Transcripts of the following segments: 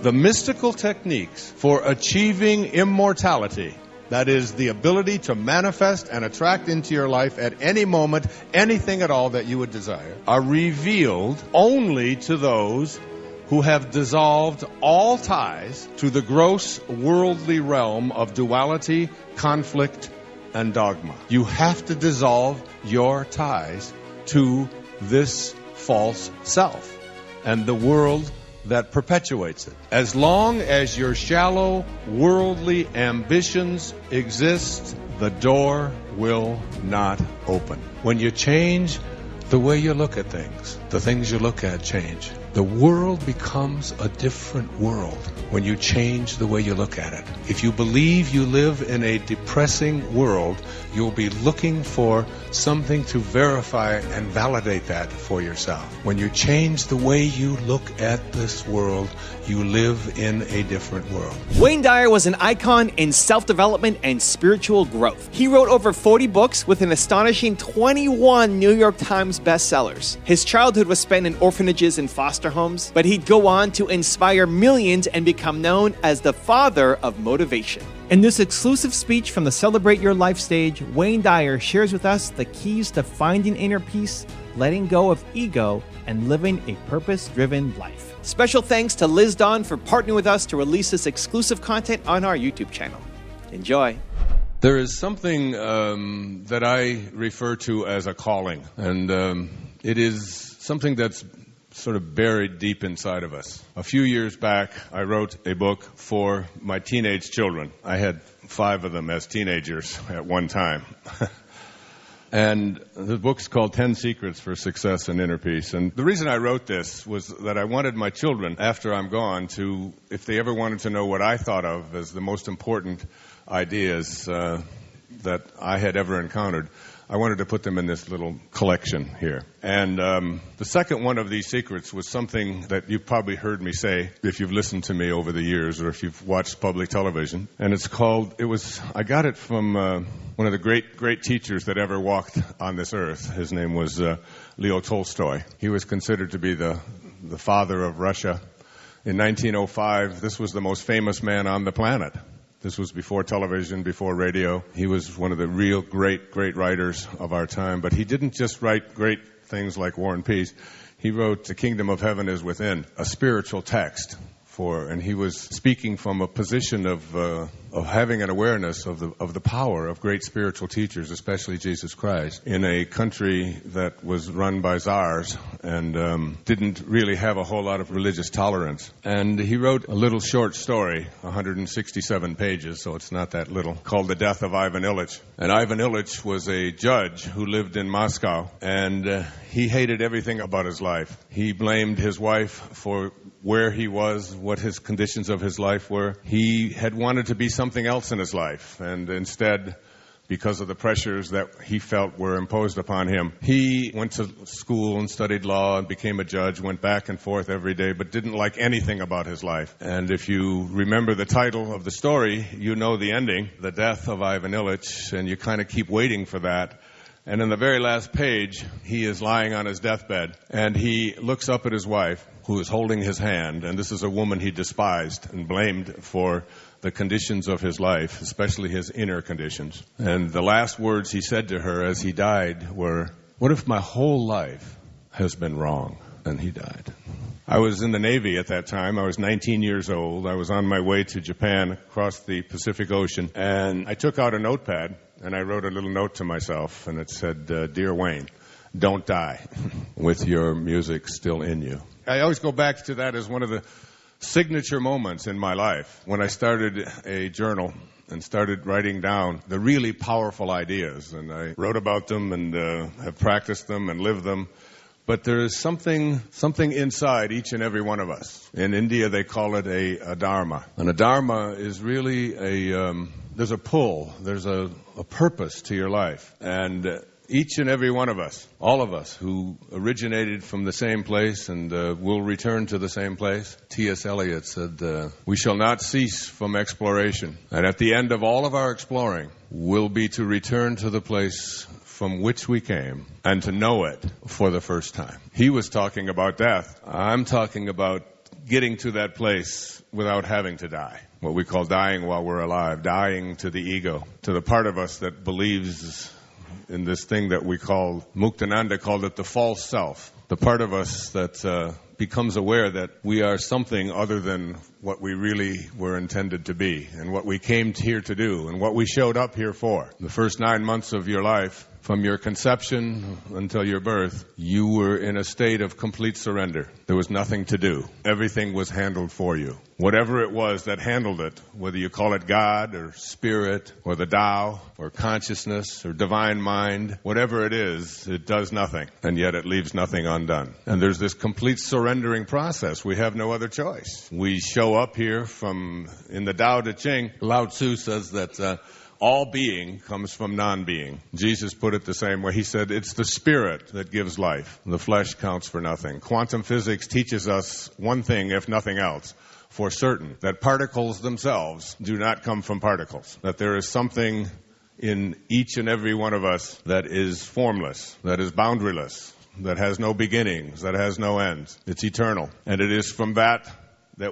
The mystical techniques for achieving immortality, that is, the ability to manifest and attract into your life at any moment anything at all that you would desire, are revealed only to those who have dissolved all ties to the gross worldly realm of duality, conflict, and dogma. You have to dissolve your ties to this false self and the world that perpetuates it. As long as your shallow worldly ambitions exist, the door will not open. When you change the way you look at things, the things you look at change. The world becomes a different world when you change the way you look at it. If you believe you live in a depressing world, you'll be looking for something to verify and validate that for yourself. When you change the way you look at this world, you live in a different world. Wayne Dyer was an icon in self-development and spiritual growth. He wrote over 40 books with an astonishing 21 New York Times bestsellers. His childhood was spent in orphanages and foster homes, but he'd go on to inspire millions and become known as the father of motivation. In this exclusive speech from the Celebrate Your Life stage, Wayne Dyer shares with us the keys to finding inner peace, letting go of ego, and living a purpose-driven life. Special thanks to Liz Dawn for partnering with us to release this exclusive content on our YouTube channel. Enjoy. There is something that I refer to as a calling, and it is something that's sort of buried deep inside of us. A few years back, I wrote a book for my teenage children. I had 5 of them as teenagers at one time. And the book's called 10 Secrets for Success and Inner Peace. And the reason I wrote this was that I wanted my children, after I'm gone, to, if they ever wanted to know what I thought of as the most important ideas that I had ever encountered, I wanted to put them in this little collection here. And the second one of these secrets was something that you've probably heard me say if you've listened to me over the years or if you've watched public television. And it's called, I got it from one of the great teachers that ever walked on this earth. His name was Leo Tolstoy. He was considered to be the father of Russia. In 1905, this was the most famous man on the planet. This was before television, before radio. He was one of the real great writers of our time. But he didn't just write great things like War and Peace. He wrote The Kingdom of Heaven is Within, a spiritual text and he was speaking from a position of having an awareness of the power of great spiritual teachers, especially Jesus Christ, in a country that was run by czars and didn't really have a whole lot of religious tolerance. And he wrote a little short story, 167 pages, so it's not that little, called The Death of Ivan Ilyich. And Ivan Ilyich was a judge who lived in Moscow, and he hated everything about his life. He blamed his wife for where he was, what his conditions of his life were. He had wanted to be something else in his life, and instead, because of the pressures that he felt were imposed upon him, he went to school and studied law and became a judge, went back and forth every day, but didn't like anything about his life. And if you remember the title of the story, you know the ending, The Death of Ivan Ilyich, and you kind of keep waiting for that. And in the very last page, he is lying on his deathbed, and he looks up at his wife, who is holding his hand, and this is a woman he despised and blamed for the conditions of his life, especially his inner conditions. And the last words he said to her as he died were, "What if my whole life has been wrong?" And he died. I was in the Navy at that time. I was 19 years old. I was on my way to Japan across the Pacific Ocean, and I took out a notepad, and I wrote a little note to myself, and it said, "Dear Wayne, don't die with your music still in you." I always go back to that as one of the signature moments in my life when I started a journal and started writing down the really powerful ideas. And I wrote about them and have practiced them and lived them. But there is something inside each and every one of us. In India, they call it a dharma. And a dharma is really there's a pull, there's a purpose to your life. And each and every one of us, all of us who originated from the same place and will return to the same place. T.S. Eliot said, "We shall not cease from exploration. And at the end of all of our exploring will be to return to the place from which we came and to know it for the first time." He was talking about death. I'm talking about getting to that place without having to die. What we call dying while we're alive, dying to the ego, to the part of us that believes in this thing that we call, Muktananda called it the false self, the part of us that becomes aware that we are something other than what we really were intended to be and what we came here to do and what we showed up here for. The first 9 months of your life, from your conception until your birth, you were in a state of complete surrender. There was nothing to do. Everything was handled for you. Whatever it was that handled it, whether you call it God or Spirit or the Tao or consciousness or divine mind, whatever it is, it does nothing. And yet it leaves nothing undone. And there's this complete surrendering process. We have no other choice. We show up here in the Tao Te Ching, Lao Tzu says that all being comes from non-being. Jesus put it the same way. He said, it's the spirit that gives life. The flesh counts for nothing. Quantum physics teaches us one thing, if nothing else, for certain, that particles themselves do not come from particles. That there is something in each and every one of us that is formless, that is boundaryless, that has no beginnings, that has no ends. It's eternal. And it is from that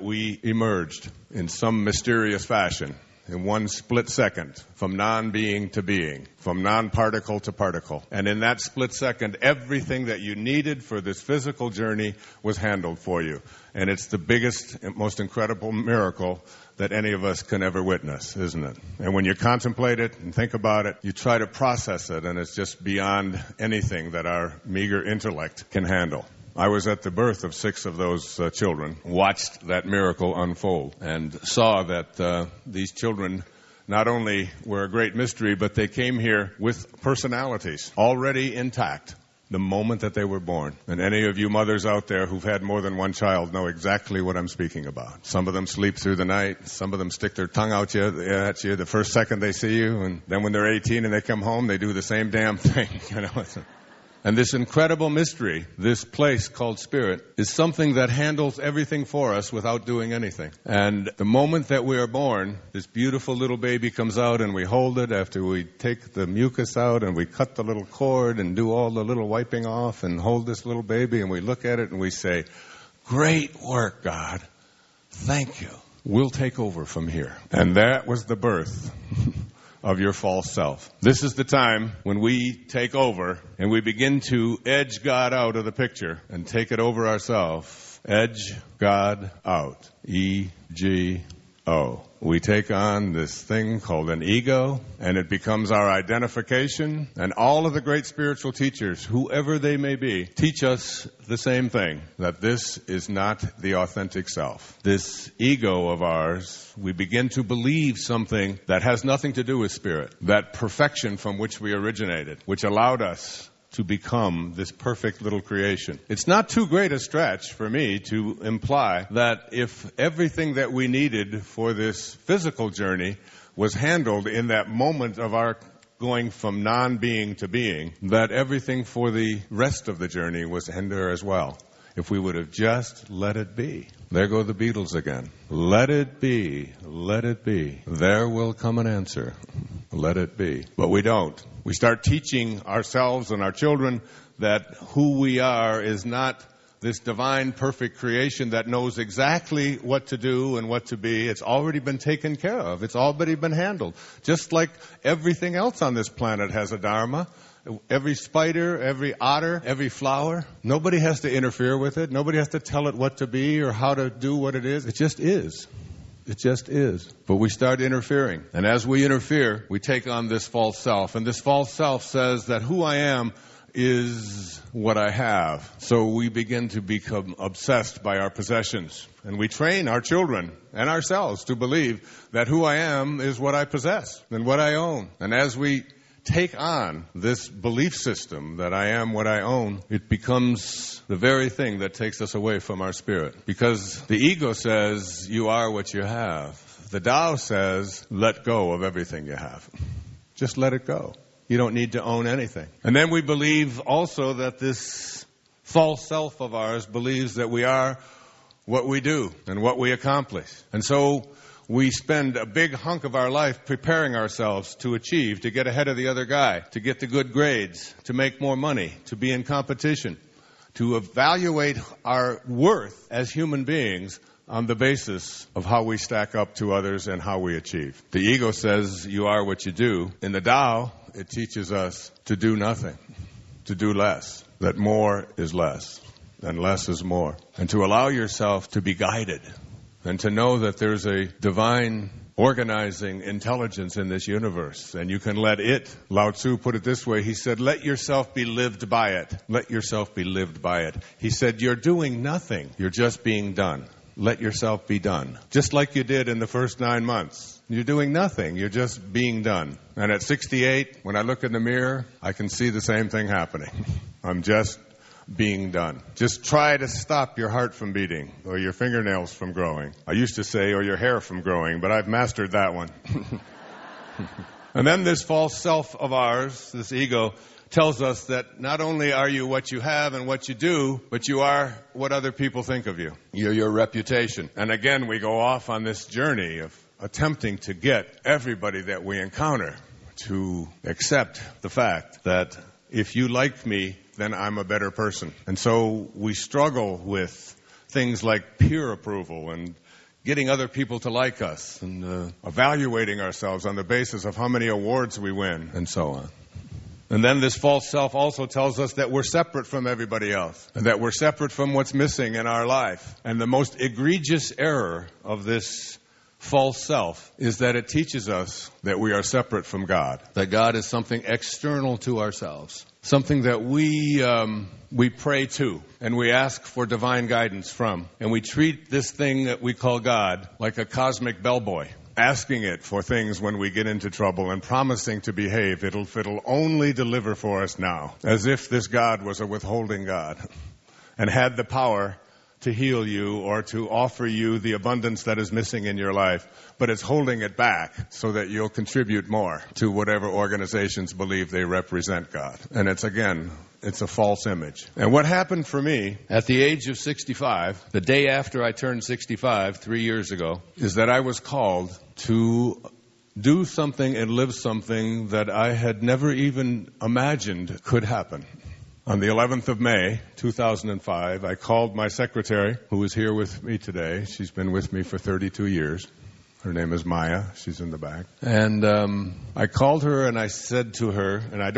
we emerged in some mysterious fashion. In one split second, from non-being to being, from non-particle to particle. And in that split second, everything that you needed for this physical journey was handled for you. And it's the biggest, most incredible miracle that any of us can ever witness, isn't it? And when you contemplate it and think about it, you try to process it, and it's just beyond anything that our meager intellect can handle. I was at the birth of 6 of those children, watched that miracle unfold, and saw that these children not only were a great mystery, but they came here with personalities already intact the moment that they were born. And any of you mothers out there who've had more than one child know exactly what I'm speaking about. Some of them sleep through the night. Some of them stick their tongue out at you the first second they see you. And then when they're 18 and they come home, they do the same damn thing. You know. And this incredible mystery, this place called Spirit, is something that handles everything for us without doing anything. And the moment that we are born, this beautiful little baby comes out and we hold it after we take the mucus out and we cut the little cord and do all the little wiping off and hold this little baby and we look at it and we say, great work, God. Thank you. We'll take over from here. And that was the birth of your false self. This is the time when we take over and we begin to edge God out of the picture and take it over ourselves. Edge God out. E-G-O. We take on this thing called an ego, and it becomes our identification. And all of the great spiritual teachers, whoever they may be, teach us the same thing, that this is not the authentic self. This ego of ours, we begin to believe something that has nothing to do with spirit, that perfection from which we originated, which allowed us to become this perfect little creation. It's not too great a stretch for me to imply that if everything that we needed for this physical journey was handled in that moment of our going from non-being to being, that everything for the rest of the journey was there as well. If we would have just let it be. There go the Beatles again. Let it be. Let it be. There will come an answer. Let it be. But we don't. We start teaching ourselves and our children that who we are is not this divine perfect creation that knows exactly what to do and what to be. It's already been taken care of. It's already been handled. Just like everything else on this planet has a dharma. Every spider, every otter, every flower. Nobody has to interfere with it. Nobody has to tell it what to be or how to do what it is. It just is. It just is. But we start interfering. And as we interfere, we take on this false self. And this false self says that who I am is what I have. So we begin to become obsessed by our possessions. And we train our children and ourselves to believe that who I am is what I possess and what I own. And as we take on this belief system that I am what I own, it becomes the very thing that takes us away from our spirit. Because the ego says you are what you have. The Tao says let go of everything you have. Just let it go. You don't need to own anything. And then we believe also that this false self of ours believes that we are what we do and what we accomplish. And so we spend a big hunk of our life preparing ourselves to achieve, to get ahead of the other guy, to get the good grades, to make more money, to be in competition, to evaluate our worth as human beings on the basis of how we stack up to others and how we achieve. The ego says you are what you do. In the Tao, it teaches us to do nothing, to do less, that more is less, and less is more, and to allow yourself to be guided, and to know that there's a divine organizing intelligence in this universe, and you can let it. Lao Tzu put it this way. He said, let yourself be lived by it. Let yourself be lived by it. He said, you're doing nothing. You're just being done. Let yourself be done. Just like you did in the first 9 months. You're doing nothing. You're just being done. And at 68, when I look in the mirror, I can see the same thing happening. I'm just being done. Just try to stop your heart from beating, or your fingernails from growing. I used to say, or your hair from growing, but I've mastered that one. And then this false self of ours, this ego, tells us that not only are you what you have and what you do, but you are what other people think of you. You're your reputation. And again, we go off on this journey of attempting to get everybody that we encounter to accept the fact that if you like me, then I'm a better person. And so we struggle with things like peer approval and getting other people to like us and evaluating ourselves on the basis of how many awards we win and so on. And then this false self also tells us that we're separate from everybody else and that we're separate from what's missing in our life. And the most egregious error of this false self is that it teaches us that we are separate from God, that God is something external to ourselves, something that we pray to and we ask for divine guidance from. And we treat this thing that we call God like a cosmic bellboy, asking it for things when we get into trouble and promising to behave. It'll only deliver for us now, as if this God was a withholding God and had the power to heal you or to offer you the abundance that is missing in your life, but it's holding it back so that you'll contribute more to whatever organizations believe they represent God. And it's a false image. And what happened for me at the age of 65, the day after I turned 65, 3 years ago, is that I was called to do something and live something that I had never even imagined could happen. On the 11th of May, 2005, I called my secretary, who is here with me today. She's been with me for 32 years. Her name is Maya. She's in the back. And I called her and I said to her, and I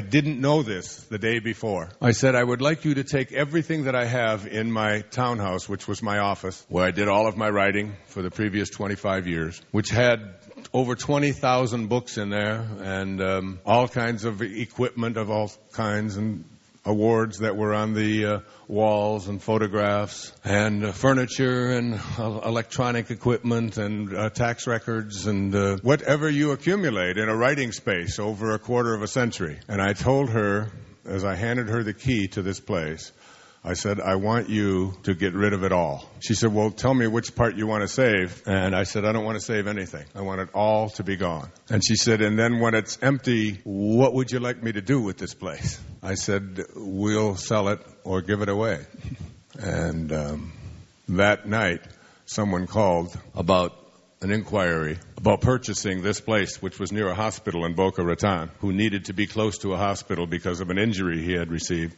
didn't know this the day before. I said, I would like you to take everything that I have in my townhouse, which was my office, where I did all of my writing for the previous 25 years, which had over 20,000 books in there and all kinds of equipment of all kinds and awards that were on the walls and photographs and furniture and electronic equipment and tax records and whatever you accumulate in a writing space over a quarter of a century. And I told her, as I handed her the key to this place, I said, I want you to get rid of it all. She said, well, tell me which part you want to save. And I said, I don't want to save anything. I want it all to be gone. And she said, and then when it's empty, what would you like me to do with this place? I said, we'll sell it or give it away. And that night, someone called about an inquiry about purchasing this place, which was near a hospital in Boca Raton, who needed to be close to a hospital because of an injury he had received.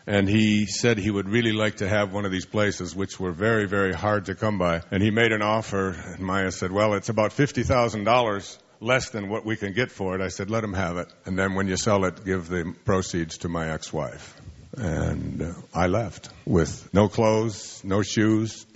And he said he would really like to have one of these places, which were very, very hard to come by. And he made an offer, and Maya said, well, it's about $50,000 less than what we can get for it. I said, let him have it. And then when you sell it, give the proceeds to my ex-wife. And I left with no clothes, no shoes.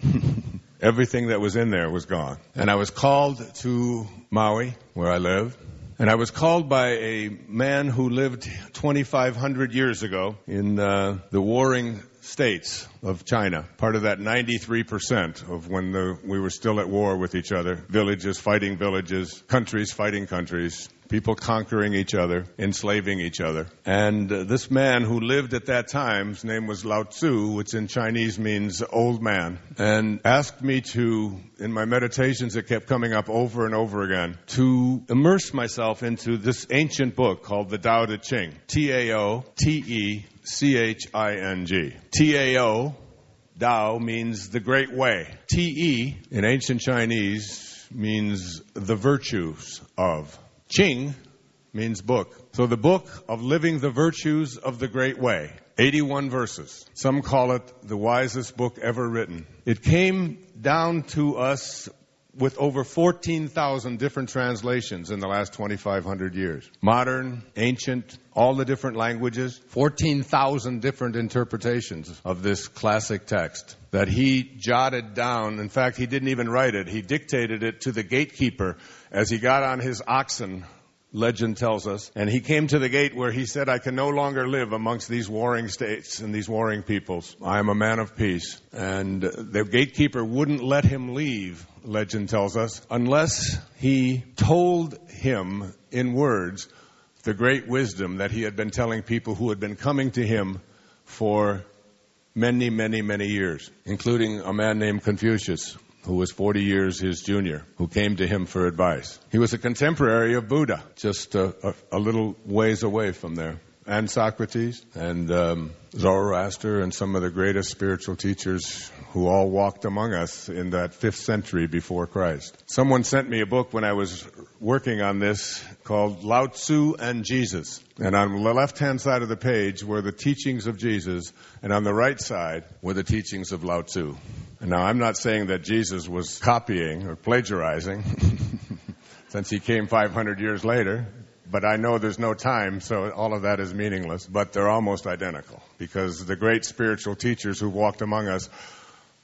Everything that was in there was gone. And I was called to Maui, where I live. And I was called by a man who lived 2,500 years ago in the warring states of China, part of that 93% of when we were still at war with each other, villages fighting villages, countries fighting countries, people conquering each other, enslaving each other. And this man who lived at that time, his name was Lao Tzu, which in Chinese means old man, and asked me to, in my meditations that kept coming up over and over again, to immerse myself into this ancient book called the Tao Te Ching, Taoteaching. Tao, Tao means the great way. Te, in ancient Chinese, means the virtues of. Ching means book. So the book of living the virtues of the great way. 81 verses. Some call it the wisest book ever written. It came down to us with over 14,000 different translations in the last 2,500 years. Modern, ancient, all the different languages, 14,000 different interpretations of this classic text that he jotted down. In fact, he didn't even write it. He dictated it to the gatekeeper as he got on his oxen, legend tells us, and he came to the gate where he said, I can no longer live amongst these warring states and these warring peoples. I am a man of peace. And the gatekeeper wouldn't let him leave, legend tells us, unless he told him in words the great wisdom that he had been telling people who had been coming to him for many, many, many years, including a man named Confucius, who was 40 years his junior, who came to him for advice. He was a contemporary of Buddha, just a little ways away from there. And Socrates and Zoroaster and some of the greatest spiritual teachers who all walked among us in that 5th century before Christ. Someone sent me a book when I was working on this called Lao Tzu and Jesus. And on the left-hand side of the page were the teachings of Jesus, and on the right side were the teachings of Lao Tzu. And now, I'm not saying that Jesus was copying or plagiarizing, since he came 500 years later. But I know there's no time, so all of that is meaningless. But they're almost identical, because the great spiritual teachers who walked among us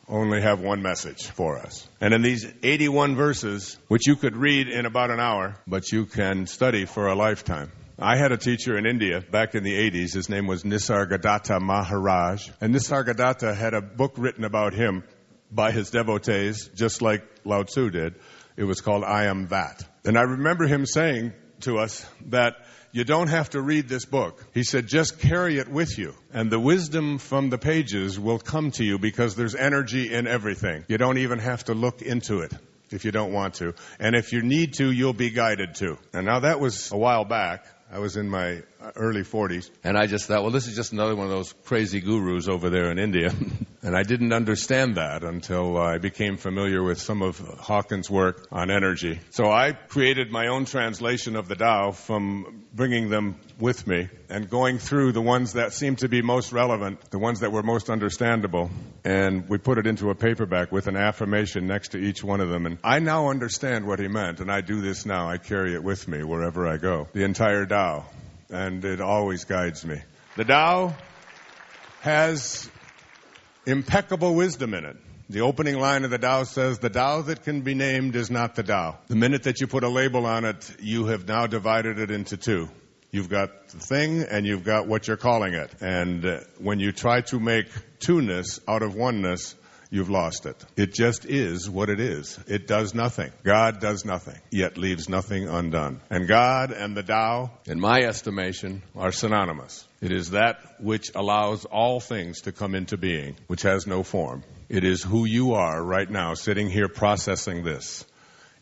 only have one message for us. And in these 81 verses, which you could read in about an hour, but you can study for a lifetime. I had a teacher in India back in the 80s. His name was Nisargadatta Maharaj. And Nisargadatta had a book written about him by his devotees, just like Lao Tzu did. It was called I Am That. And I remember him saying to us that you don't have to read this book. He said, just carry it with you. And the wisdom from the pages will come to you, because there's energy in everything. You don't even have to look into it if you don't want to. And if you need to, you'll be guided to. And now that was a while back. I was in my early 40s, and I just thought, well, this is just another one of those crazy gurus over there in India. And I didn't understand that until I became familiar with some of Hawkins' work on energy. So I created my own translation of the Tao from bringing them with me and going through the ones that seemed to be most relevant, the ones that were most understandable. And we put it into a paperback with an affirmation next to each one of them. And I now understand what he meant, and I do this now. I carry it with me wherever I go. The entire Tao. And it always guides me. The Tao has impeccable wisdom in it. The opening line of the Tao says, the Tao that can be named is not the Tao. The minute that you put a label on it, you have now divided it into two. You've got the thing and you've got what you're calling it. And when you try to make two-ness out of oneness, you've lost it. It just is what it is. It does nothing. God does nothing, yet leaves nothing undone. And God and the Tao, in my estimation, are synonymous. It is that which allows all things to come into being, which has no form. It is who you are right now, sitting here processing this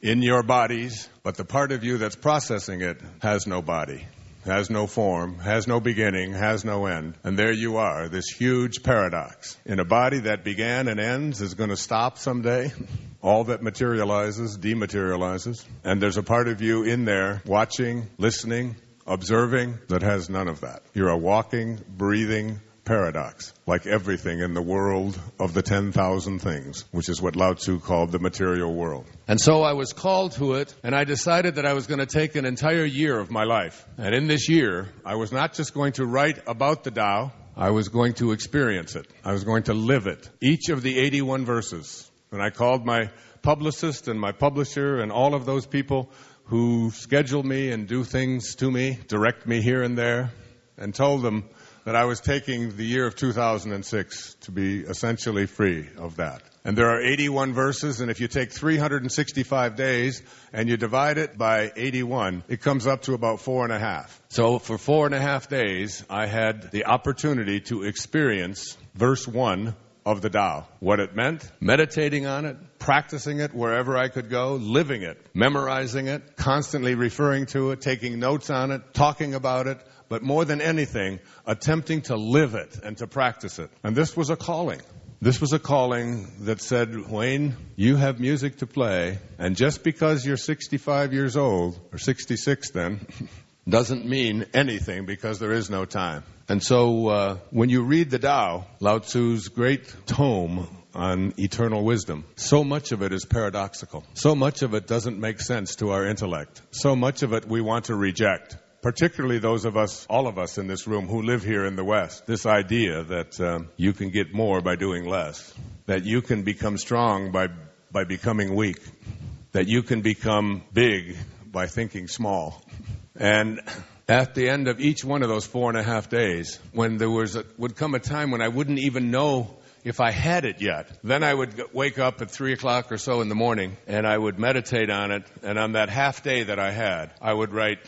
in your bodies, but the part of you that's processing it has no body, has no form, has no beginning, has no end. And there you are, this huge paradox. In a body that began and ends, is going to stop someday. All that materializes, dematerializes. And there's a part of you in there watching, listening, observing, that has none of that. You're a walking, breathing paradox, like everything in the world of the 10,000 things, which is what Lao Tzu called the material world. And so I was called to it, and I decided that I was going to take an entire year of my life. And in this year, I was not just going to write about the Tao, I was going to experience it. I was going to live it. Each of the 81 verses. And I called my publicist and my publisher and all of those people who schedule me and do things to me, direct me here and there, and told them that I was taking the year of 2006 to be essentially free of that. And there are 81 verses, and if you take 365 days and you divide it by 81, it comes up to about 4.5. So for 4.5 days, I had the opportunity to experience verse 1 of the Tao. What it meant, meditating on it, practicing it wherever I could go, living it, memorizing it, constantly referring to it, taking notes on it, talking about it, but more than anything, attempting to live it and to practice it. And this was a calling. This was a calling that said, Wayne, you have music to play, and just because you're 65 years old, or 66 then, doesn't mean anything because there is no time. And so when you read the Tao, Lao Tzu's great tome on eternal wisdom, so much of it is paradoxical. So much of it doesn't make sense to our intellect. So much of it we want to reject. Particularly those of us, all of us in this room who live here in the West, this idea that you can get more by doing less, that you can become strong by becoming weak, that you can become big by thinking small. And at the end of each one of those 4.5 days, when there would come a time when I wouldn't even know if I had it yet, then I would wake up at 3 o'clock or so in the morning, and I would meditate on it, and on that half day that I had, I would write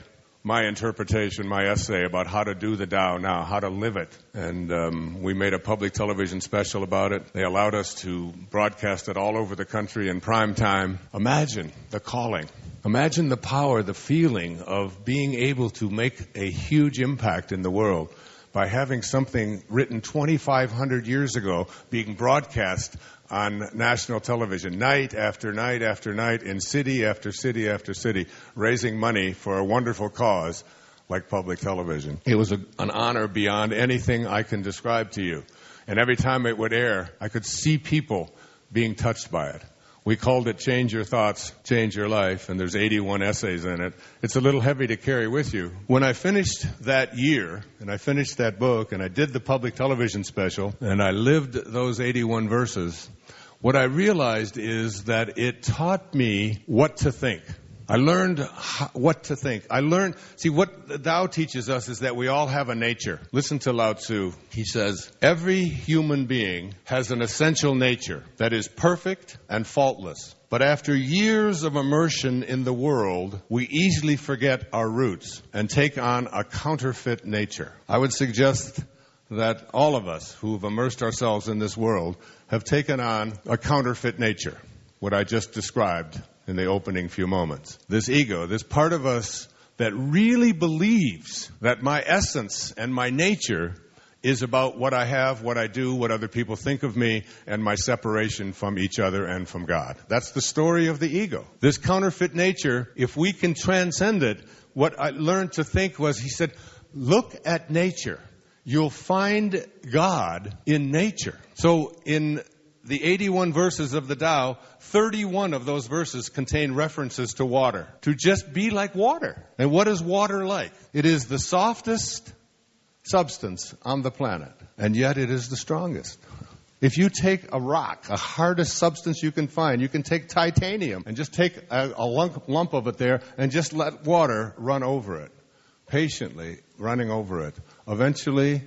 my interpretation, my essay about how to do the Tao now, how to live it. And we made a public television special about it. They allowed us to broadcast it all over the country in prime time. Imagine the calling. Imagine the power, the feeling of being able to make a huge impact in the world by having something written 2,500 years ago being broadcast on national television, night after night after night, in city after city after city, raising money for a wonderful cause like public television. It was an honor beyond anything I can describe to you. And every time it would air, I could see people being touched by it. We called it Change Your Thoughts, Change Your Life, and there's 81 essays in it. It's a little heavy to carry with you. When I finished that year, and I finished that book, and I did the public television special, and I lived those 81 verses, what I realized is that it taught me what to think. I learned what to think. What the Tao teaches us is that we all have a nature. Listen to Lao Tzu. He says, every human being has an essential nature that is perfect and faultless. But after years of immersion in the world, we easily forget our roots and take on a counterfeit nature. I would suggest that all of us who have immersed ourselves in this world have taken on a counterfeit nature, what I just described in the opening few moments. This ego, this part of us that really believes that my essence and my nature is about what I have, what I do, what other people think of me, and my separation from each other and from God. That's the story of the ego. This counterfeit nature, if we can transcend it, what I learned to think was, he said, look at nature. You'll find God in nature. So in the 81 verses of the Tao, 31 of those verses contain references to water, to just be like water. And what is water like? It is the softest substance on the planet, and yet it is the strongest. If you take a rock, the hardest substance you can find, you can take titanium and just take a lump of it there and just let water run over it, patiently running over it. Eventually,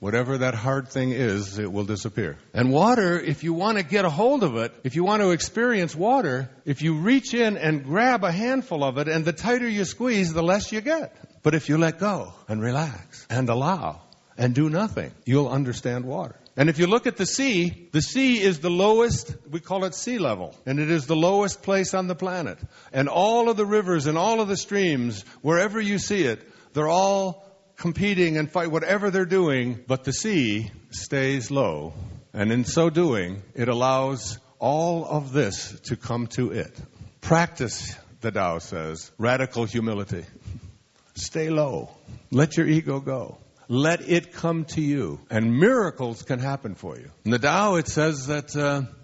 whatever that hard thing is, it will disappear. And water, if you want to get a hold of it, if you want to experience water, if you reach in and grab a handful of it, and the tighter you squeeze, the less you get. But if you let go and relax and allow and do nothing, you'll understand water. And if you look at the sea is the lowest, we call it sea level, and it is the lowest place on the planet. And all of the rivers and all of the streams, wherever you see it, they're all competing and fight whatever they're doing, but the sea stays low. And in so doing, it allows all of this to come to it. Practice, the Tao says, radical humility. Stay low. Let your ego go. Let it come to you. And miracles can happen for you. In the Tao, it says that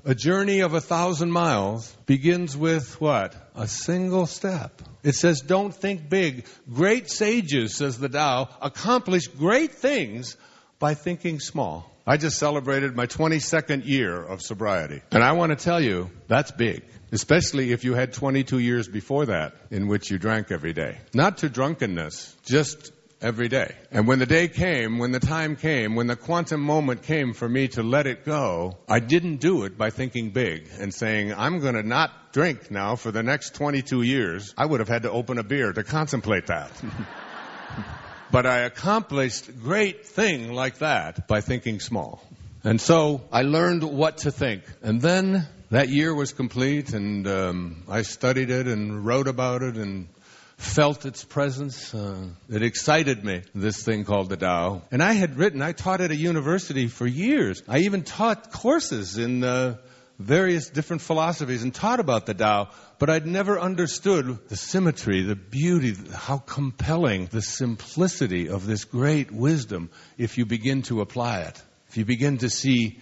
a journey of 1,000 miles begins with what? A single step. It says, don't think big. Great sages, says the Tao, accomplish great things by thinking small. I just celebrated my 22nd year of sobriety. And I want to tell you, that's big. Especially if you had 22 years before that in which you drank every day. Not to drunkenness, just every day. And when the day came, when the time came, when the quantum moment came for me to let it go, I didn't do it by thinking big and saying, I'm going to not drink now for the next 22 years. I would have had to open a beer to contemplate that. But I accomplished a great thing like that by thinking small. And so I learned what to think. And then that year was complete, and I studied it and wrote about it and felt its presence. It excited me, this thing called the Tao. And I taught at a university for years. I even taught courses in various different philosophies and taught about the Tao, but I'd never understood the symmetry, the beauty, how compelling the simplicity of this great wisdom if you begin to apply it, if you begin to see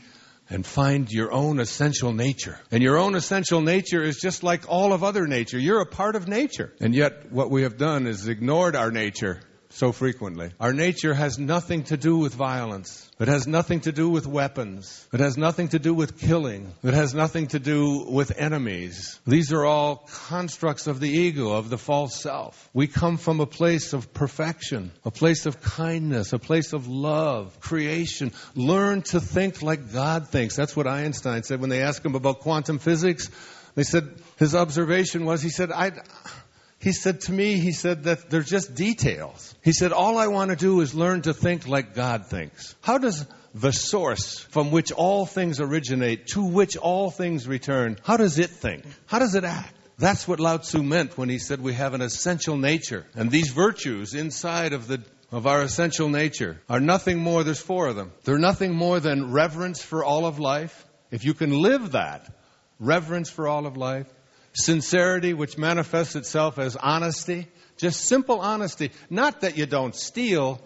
and find your own essential nature. And your own essential nature is just like all of other nature. You're a part of nature. And yet what we have done is ignored our nature so frequently. Our nature has nothing to do with violence. It has nothing to do with weapons. It has nothing to do with killing. It has nothing to do with enemies. These are all constructs of the ego, of the false self. We come from a place of perfection, a place of kindness, a place of love, creation. Learn to think like God thinks. That's what Einstein said when they asked him about quantum physics. They said, his observation was, he said to me that they're just details. He said, all I want to do is learn to think like God thinks. How does the source from which all things originate, to which all things return, how does it think? How does it act? That's what Lao Tzu meant when he said we have an essential nature. And these virtues inside of our essential nature are nothing more, there's 4 of them. They're nothing more than reverence for all of life. If you can live that, reverence for all of life. Sincerity, which manifests itself as honesty, just simple honesty. Not that you don't steal,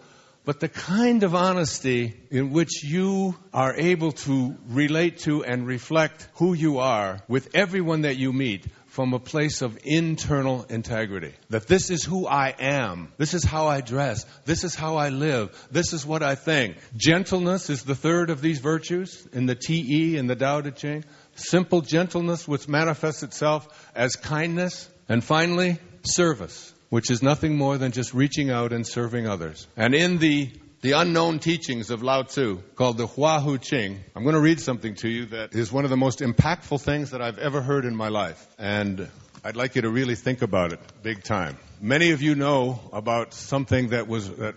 but the kind of honesty in which you are able to relate to and reflect who you are with everyone that you meet from a place of internal integrity. That this is who I am. This is how I dress. This is how I live. This is what I think. Gentleness is the 3rd of these virtues in the TE and the Tao Te Ching. Simple gentleness, which manifests itself as kindness. And finally, service, which is nothing more than just reaching out and serving others. And in the unknown teachings of Lao Tzu, called the Hua Hu Ching, I'm going to read something to you that is one of the most impactful things that I've ever heard in my life. And I'd like you to really think about it big time. Many of you know about something that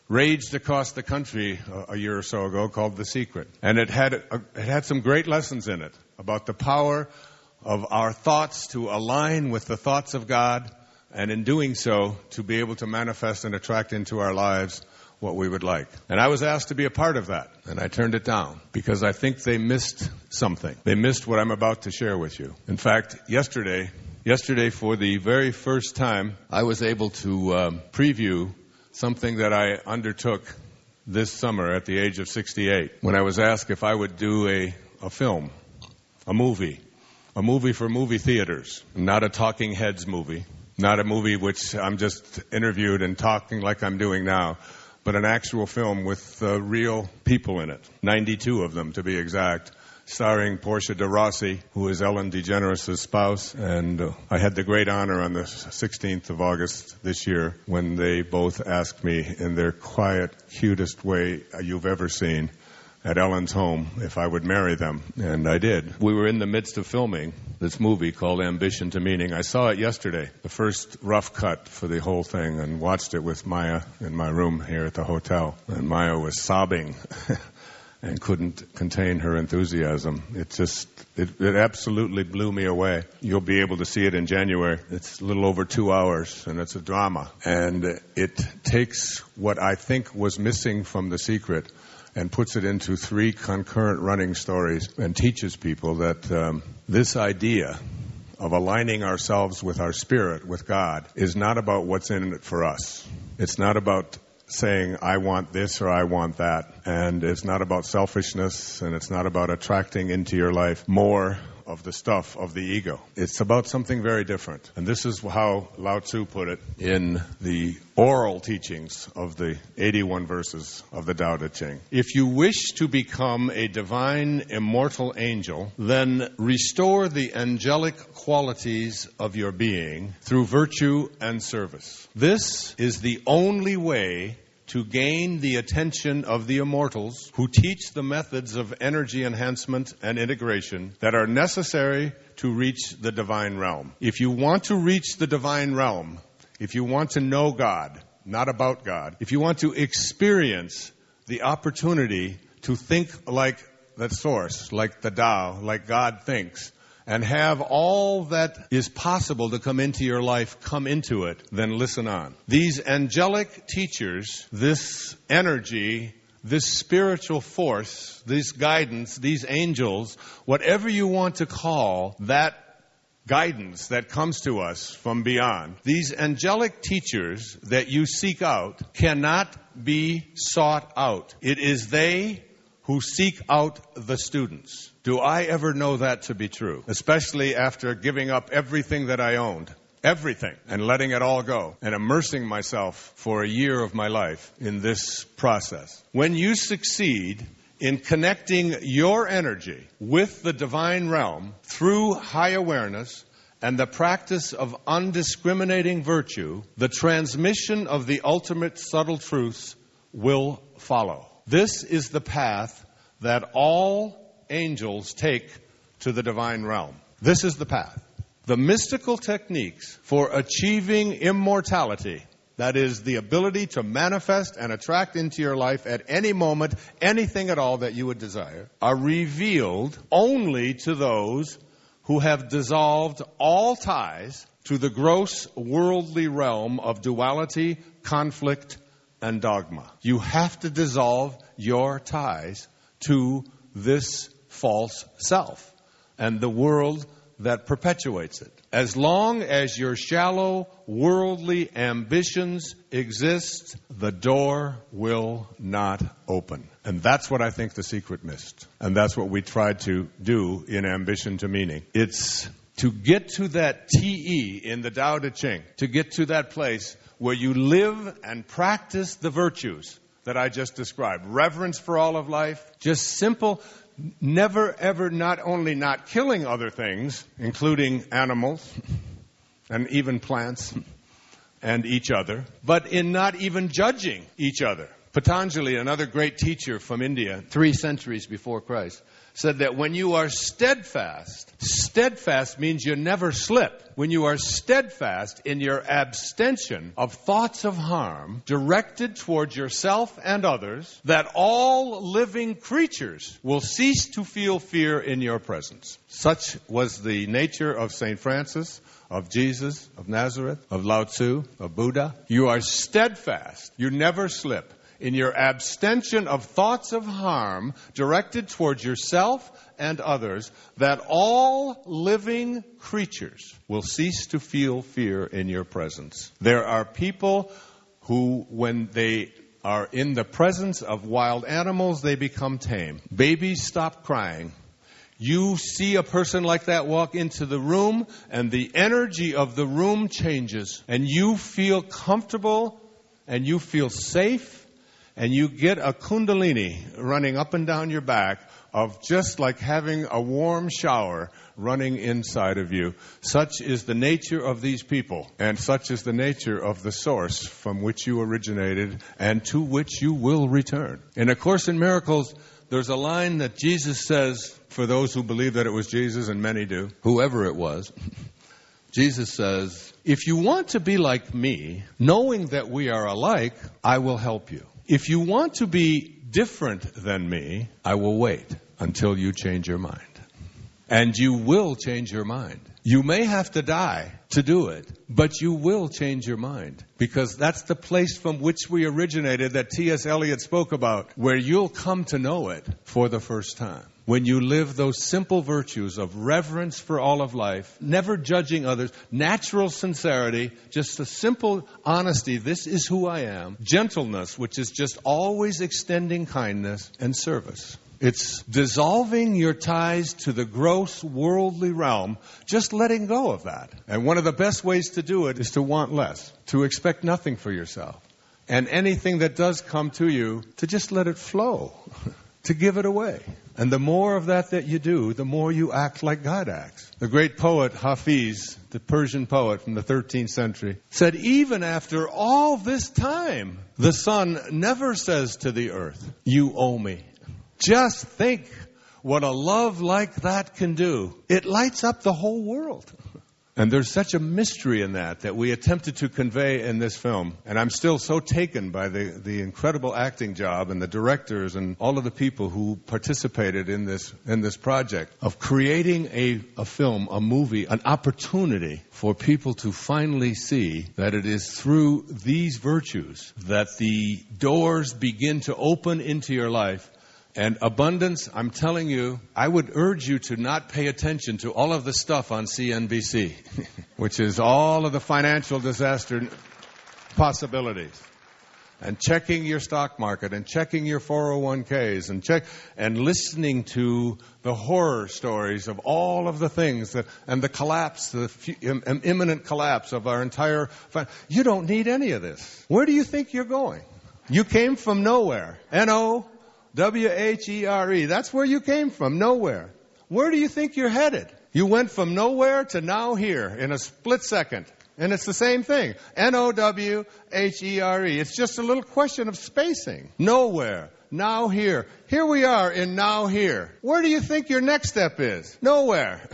raged across the country a year or so ago called The Secret. And it had some great lessons in it about the power of our thoughts to align with the thoughts of God, and in doing so, to be able to manifest and attract into our lives what we would like. And I was asked to be a part of that, and I turned it down because I think they missed something. They missed what I'm about to share with you. In fact, yesterday, for the very first time, I was able to preview something that I undertook this summer at the age of 68, when I was asked if I would do a film, a movie for movie theaters, not a talking heads movie, not a movie which I'm just interviewed and talking like I'm doing now, but an actual film with real people in it, 92 of them to be exact, starring Portia de Rossi, who is Ellen DeGeneres' spouse. And I had the great honor on the 16th of August this year when they both asked me in their quiet, cutest way you've ever seen at Ellen's home if I would marry them. And I did. We were in the midst of filming this movie called Ambition to Meaning. I saw it yesterday, the first rough cut for the whole thing, and watched it with Maya in my room here at the hotel. And Maya was sobbing and couldn't contain her enthusiasm. It absolutely blew me away. You'll be able to see it in January. It's a little over 2 hours, and it's a drama. And it takes what I think was missing from The Secret and puts it into 3 concurrent running stories and teaches people that this idea of aligning ourselves with our spirit, with God, is not about what's in it for us. It's not about saying, I want this or I want that. And it's not about selfishness, and it's not about attracting into your life more of the stuff of the ego. It's about something very different. And this is how Lao Tzu put it in the oral teachings of the 81 verses of the Tao Te Ching. If you wish to become a divine, immortal angel, then restore the angelic qualities of your being through virtue and service. This is the only way to gain the attention of the immortals who teach the methods of energy enhancement and integration that are necessary to reach the divine realm. If you want to reach the divine realm, if you want to know God, not about God, if you want to experience the opportunity to think like the source, like the Tao, like God thinks, and have all that is possible to come into your life come into it, then listen on. These angelic teachers, this energy this spiritual force, this guidance, these angels, whatever you want to call that guidance that comes to us from beyond, these angelic teachers that you seek out cannot be sought out. It is they who seek out the students. Do I ever know that to be true? Especially after giving up everything that I owned. Everything, and letting it all go, and immersing myself for a year of my life in this process. When you succeed in connecting your energy with the divine realm through high awareness and the practice of undiscriminating virtue, the transmission of the ultimate subtle truths will follow. This is the path that all angels take to the divine realm. This is the path. The mystical techniques for achieving immortality, that is, the ability to manifest and attract into your life at any moment anything at all that you would desire, are revealed only to those who have dissolved all ties to the gross worldly realm of duality, conflict, and dogma. You have to dissolve your ties to this false self and the world that perpetuates it. As long as your shallow, worldly ambitions exist, the door will not open. And that's what I think the secret missed. And that's what we tried to do in Ambition to Meaning. It's to get to that TE in the Tao Te Ching, to get to that place where you live and practice the virtues that I just described. Reverence for all of life, just simple, never ever not only not killing other things, including animals and even plants and each other, but in not even judging each other. Patanjali, another great teacher from India, 3 centuries before Christ, said that when you are steadfast means you never slip. When you are steadfast in your abstention of thoughts of harm directed towards yourself and others, that all living creatures will cease to feel fear in your presence. Such was the nature of St. Francis, of Jesus, of Nazareth, of Lao Tzu, of Buddha. You are steadfast. You never slip in your abstention of thoughts of harm directed towards yourself and others, that all living creatures will cease to feel fear in your presence. There are people who, when they are in the presence of wild animals, they become tame. Babies stop crying. You see a person like that walk into the room, and the energy of the room changes, and you feel comfortable, and you feel safe, and you get a kundalini running up and down your back of just like having a warm shower running inside of you. Such is the nature of these people, and such is the nature of the source from which you originated and to which you will return. In A Course in Miracles, there's a line that Jesus says, for those who believe that it was Jesus, and many do, whoever it was, Jesus says, if you want to be like me, knowing that we are alike, I will help you. If you want to be different than me, I will wait until you change your mind. And you will change your mind. You may have to die to do it, but you will change your mind. Because that's the place from which we originated that T.S. Eliot spoke about, where you'll come to know it for the first time. When you live those simple virtues of reverence for all of life, never judging others, natural sincerity, just a simple honesty, this is who I am, gentleness, which is just always extending kindness, and service. It's dissolving your ties to the gross worldly realm, just letting go of that. And one of the best ways to do it is to want less, to expect nothing for yourself. And anything that does come to you, to just let it flow, to give it away. And the more of that you do, the more you act like God acts. The great poet Hafiz, the Persian poet from the 13th century, said, even after all this time, the sun never says to the earth, you owe me. Just think what a love like that can do. It lights up the whole world. And there's such a mystery in that we attempted to convey in this film. And I'm still so taken by the incredible acting job and the directors and all of the people who participated in this project of creating a film, a movie, an opportunity for people to finally see that it is through these virtues that the doors begin to open into your life. And abundance, I'm telling you, I would urge you to not pay attention to all of the stuff on CNBC, which is all of the financial disaster possibilities. And checking your stock market and checking your 401ks and listening to the horror stories of all of the things and the collapse, the imminent collapse of our entire. You don't need any of this. Where do you think you're going? You came from nowhere. NOWHERE. That's where you came from, nowhere. Where do you think you're headed? You went from nowhere to now here in a split second. And it's the same thing. NOWHERE. It's just a little question of spacing. Nowhere. Now here. Here we are in now here. Where do you think your next step is? Nowhere.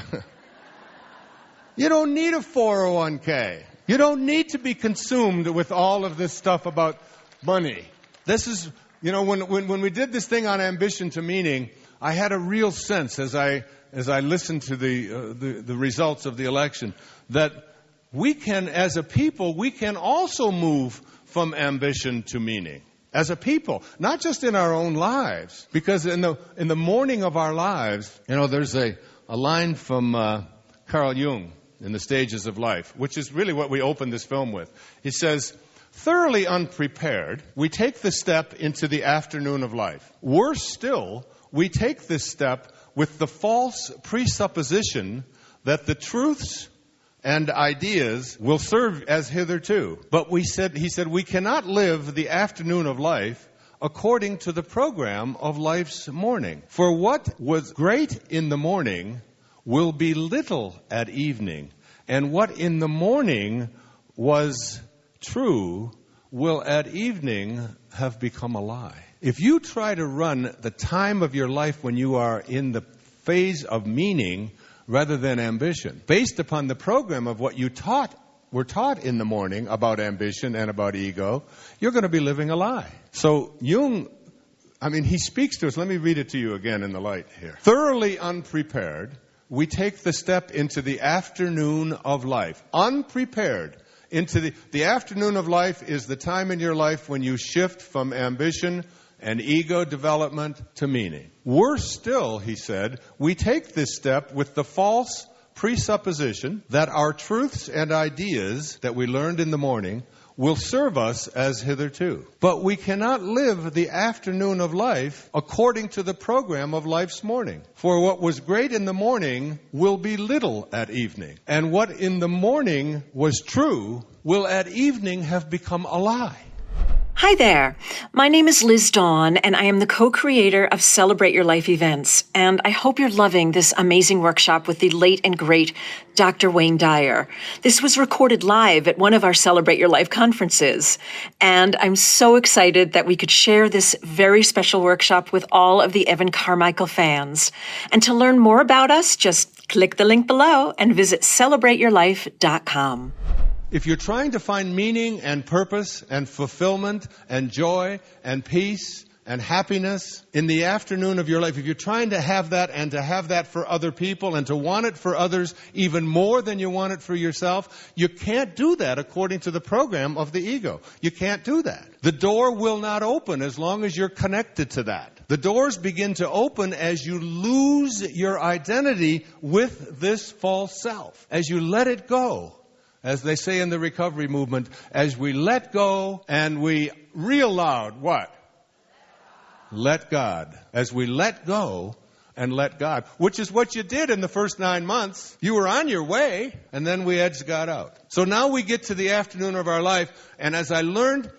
You don't need a 401k. You don't need to be consumed with all of this stuff about money. This is, when we did this thing on ambition to meaning, I had a real sense as I listened to the results of the election that we can, as a people, we can also move from ambition to meaning. As a people, not just in our own lives, because in the morning of our lives, there's a line from Carl Jung in The Stages of Life, which is really what we opened this film with. He says, thoroughly unprepared, we take the step into the afternoon of life. Worse still, we take this step with the false presupposition that the truths and ideas will serve as hitherto. But he said, we cannot live the afternoon of life according to the program of life's morning. For what was great in the morning will be little at evening, and what in the morning was true will at evening have become a lie. If you try to run the time of your life when you are in the phase of meaning rather than ambition, based upon the program of what you were taught in the morning about ambition and about ego, you're going to be living a lie. So Jung, he speaks to us. Let me read it to you again in the light here. Thoroughly unprepared, we take the step into the afternoon of life. Unprepared. Into the afternoon of life is the time in your life when you shift from ambition and ego development to meaning. Worse still, he said, we take this step with the false presupposition that our truths and ideas that we learned in the morning will serve us as hitherto. But we cannot live the afternoon of life according to the program of life's morning. For what was great in the morning will be little at evening. And what in the morning was true will at evening have become a lie. Hi there. My name is Liz Dawn, and I am the co-creator of Celebrate Your Life events. And I hope you're loving this amazing workshop with the late and great Dr. Wayne Dyer. This was recorded live at one of our Celebrate Your Life conferences. And I'm so excited that we could share this very special workshop with all of the Evan Carmichael fans. And to learn more about us, just click the link below and visit celebrateyourlife.com. If you're trying to find meaning and purpose and fulfillment and joy and peace and happiness in the afternoon of your life, if you're trying to have that and to have that for other people and to want it for others even more than you want it for yourself, you can't do that according to the program of the ego. You can't do that. The door will not open as long as you're connected to that. The doors begin to open as you lose your identity with this false self, as you let it go. As they say in the recovery movement, as we let go and we real loud, what? Let God. As we let go and let God, which is what you did in the first 9 months. You were on your way, and then we edged God out. So now we get to the afternoon of our life, and as I learned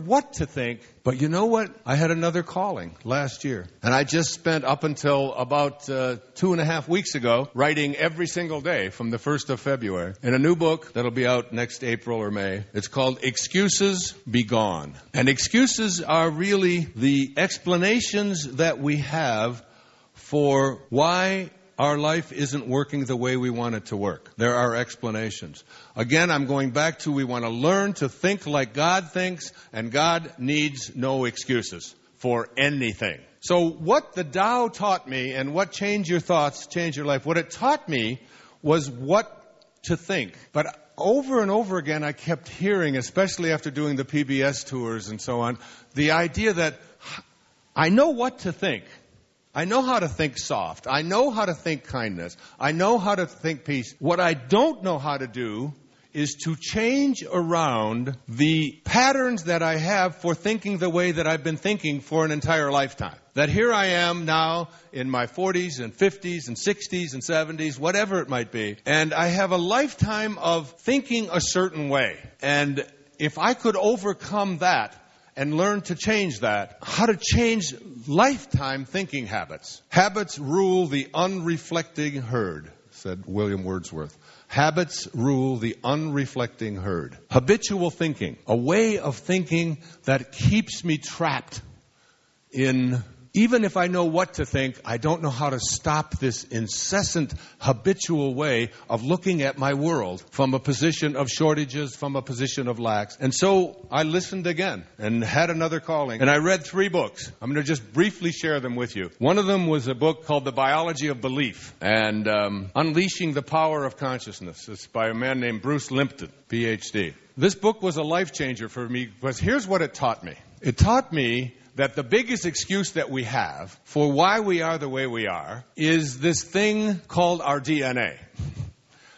what to think. But you know what? I had another calling last year. And I just spent up until about 2.5 weeks ago writing every single day from the 1st of February in a new book that'll be out next April or May. It's called Excuses Be Gone. And excuses are really the explanations that we have for why our life isn't working the way we want it to work. There are explanations. Again, I'm going back to we want to learn to think like God thinks, and God needs no excuses for anything. So what the Tao taught me, and what change your thoughts, change your life, what it taught me was what to think. But over and over again, I kept hearing, especially after doing the PBS tours and so on, the idea that I know what to think. I know how to think soft. I know how to think kindness. I know how to think peace. What I don't know how to do is to change around the patterns that I have for thinking the way that I've been thinking for an entire lifetime. That here I am now in my 40s and 50s and 60s and 70s, whatever it might be, and I have a lifetime of thinking a certain way. And if I could overcome that and learn to change that, how to change lifetime thinking habits. Habits rule the unreflecting herd, said William Wordsworth. Habits rule the unreflecting herd. Habitual thinking, a way of thinking that keeps me trapped in, even if I know what to think, I don't know how to stop this incessant habitual way of looking at my world from a position of shortages, from a position of lacks. And so I listened again and had another calling. And I read 3 books. I'm going to just briefly share them with you. One of them was a book called The Biology of Belief and Unleashing the Power of Consciousness. It's by a man named Bruce Lipton, PhD. This book was a life changer for me because here's what it taught me. It taught me that the biggest excuse that we have for why we are the way we are is this thing called our DNA.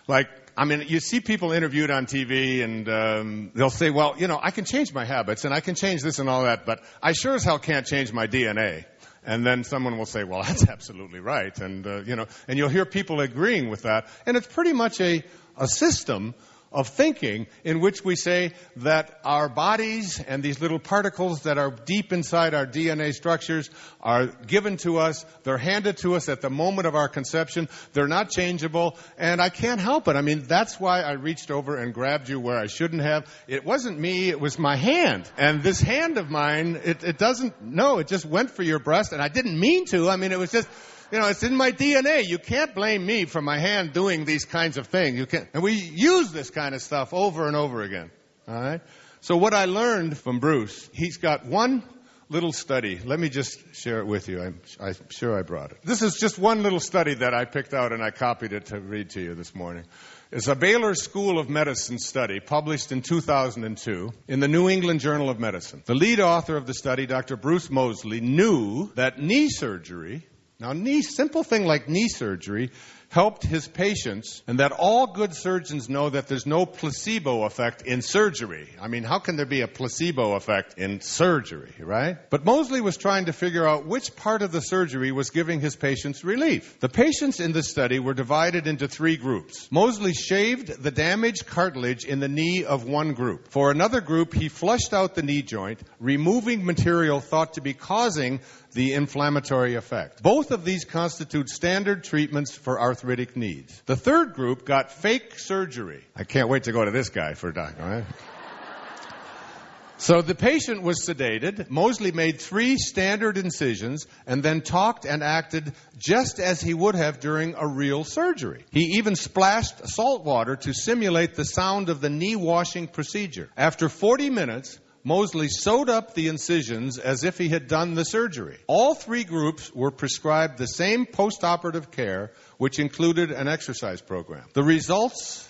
You see people interviewed on TV and they'll say, well, I can change my habits and I can change this and all that, but I sure as hell can't change my DNA. And then someone will say, well, that's absolutely right. And, and you'll hear people agreeing with that. And it's pretty much a system of thinking in which we say that our bodies and these little particles that are deep inside our DNA structures are given to us, they're handed to us at the moment of our conception, they're not changeable, and I can't help it. That's why I reached over and grabbed you where I shouldn't have. It wasn't me, it was my hand. And this hand of mine, it just went for your breast, and I didn't mean to. It was just, it's in my DNA. You can't blame me for my hand doing these kinds of things. You can't. And we use this kind of stuff over and over again. All right? So what I learned from Bruce, he's got one little study. Let me just share it with you. I'm sure I brought it. This is just one little study that I picked out and I copied it to read to you this morning. It's a Baylor School of Medicine study published in 2002 in the New England Journal of Medicine. The lead author of the study, Dr. Bruce Moseley, knew that knee surgery, simple thing like knee surgery, helped his patients, and that all good surgeons know that there's no placebo effect in surgery. How can there be a placebo effect in surgery, right? But Moseley was trying to figure out which part of the surgery was giving his patients relief. The patients in this study were divided into 3 groups. Moseley shaved the damaged cartilage in the knee of one group. For another group, he flushed out the knee joint, removing material thought to be causing the inflammatory effect. Both of these constitute standard treatments for arthritic knees. The third group got fake surgery. I can't wait to go to this guy for a doctor, right? So the patient was sedated. Moseley made 3 standard incisions and then talked and acted just as he would have during a real surgery. He even splashed salt water to simulate the sound of the knee washing procedure. After 40 minutes, Moseley sewed up the incisions as if he had done the surgery. All 3 groups were prescribed the same post-operative care, which included an exercise program. The results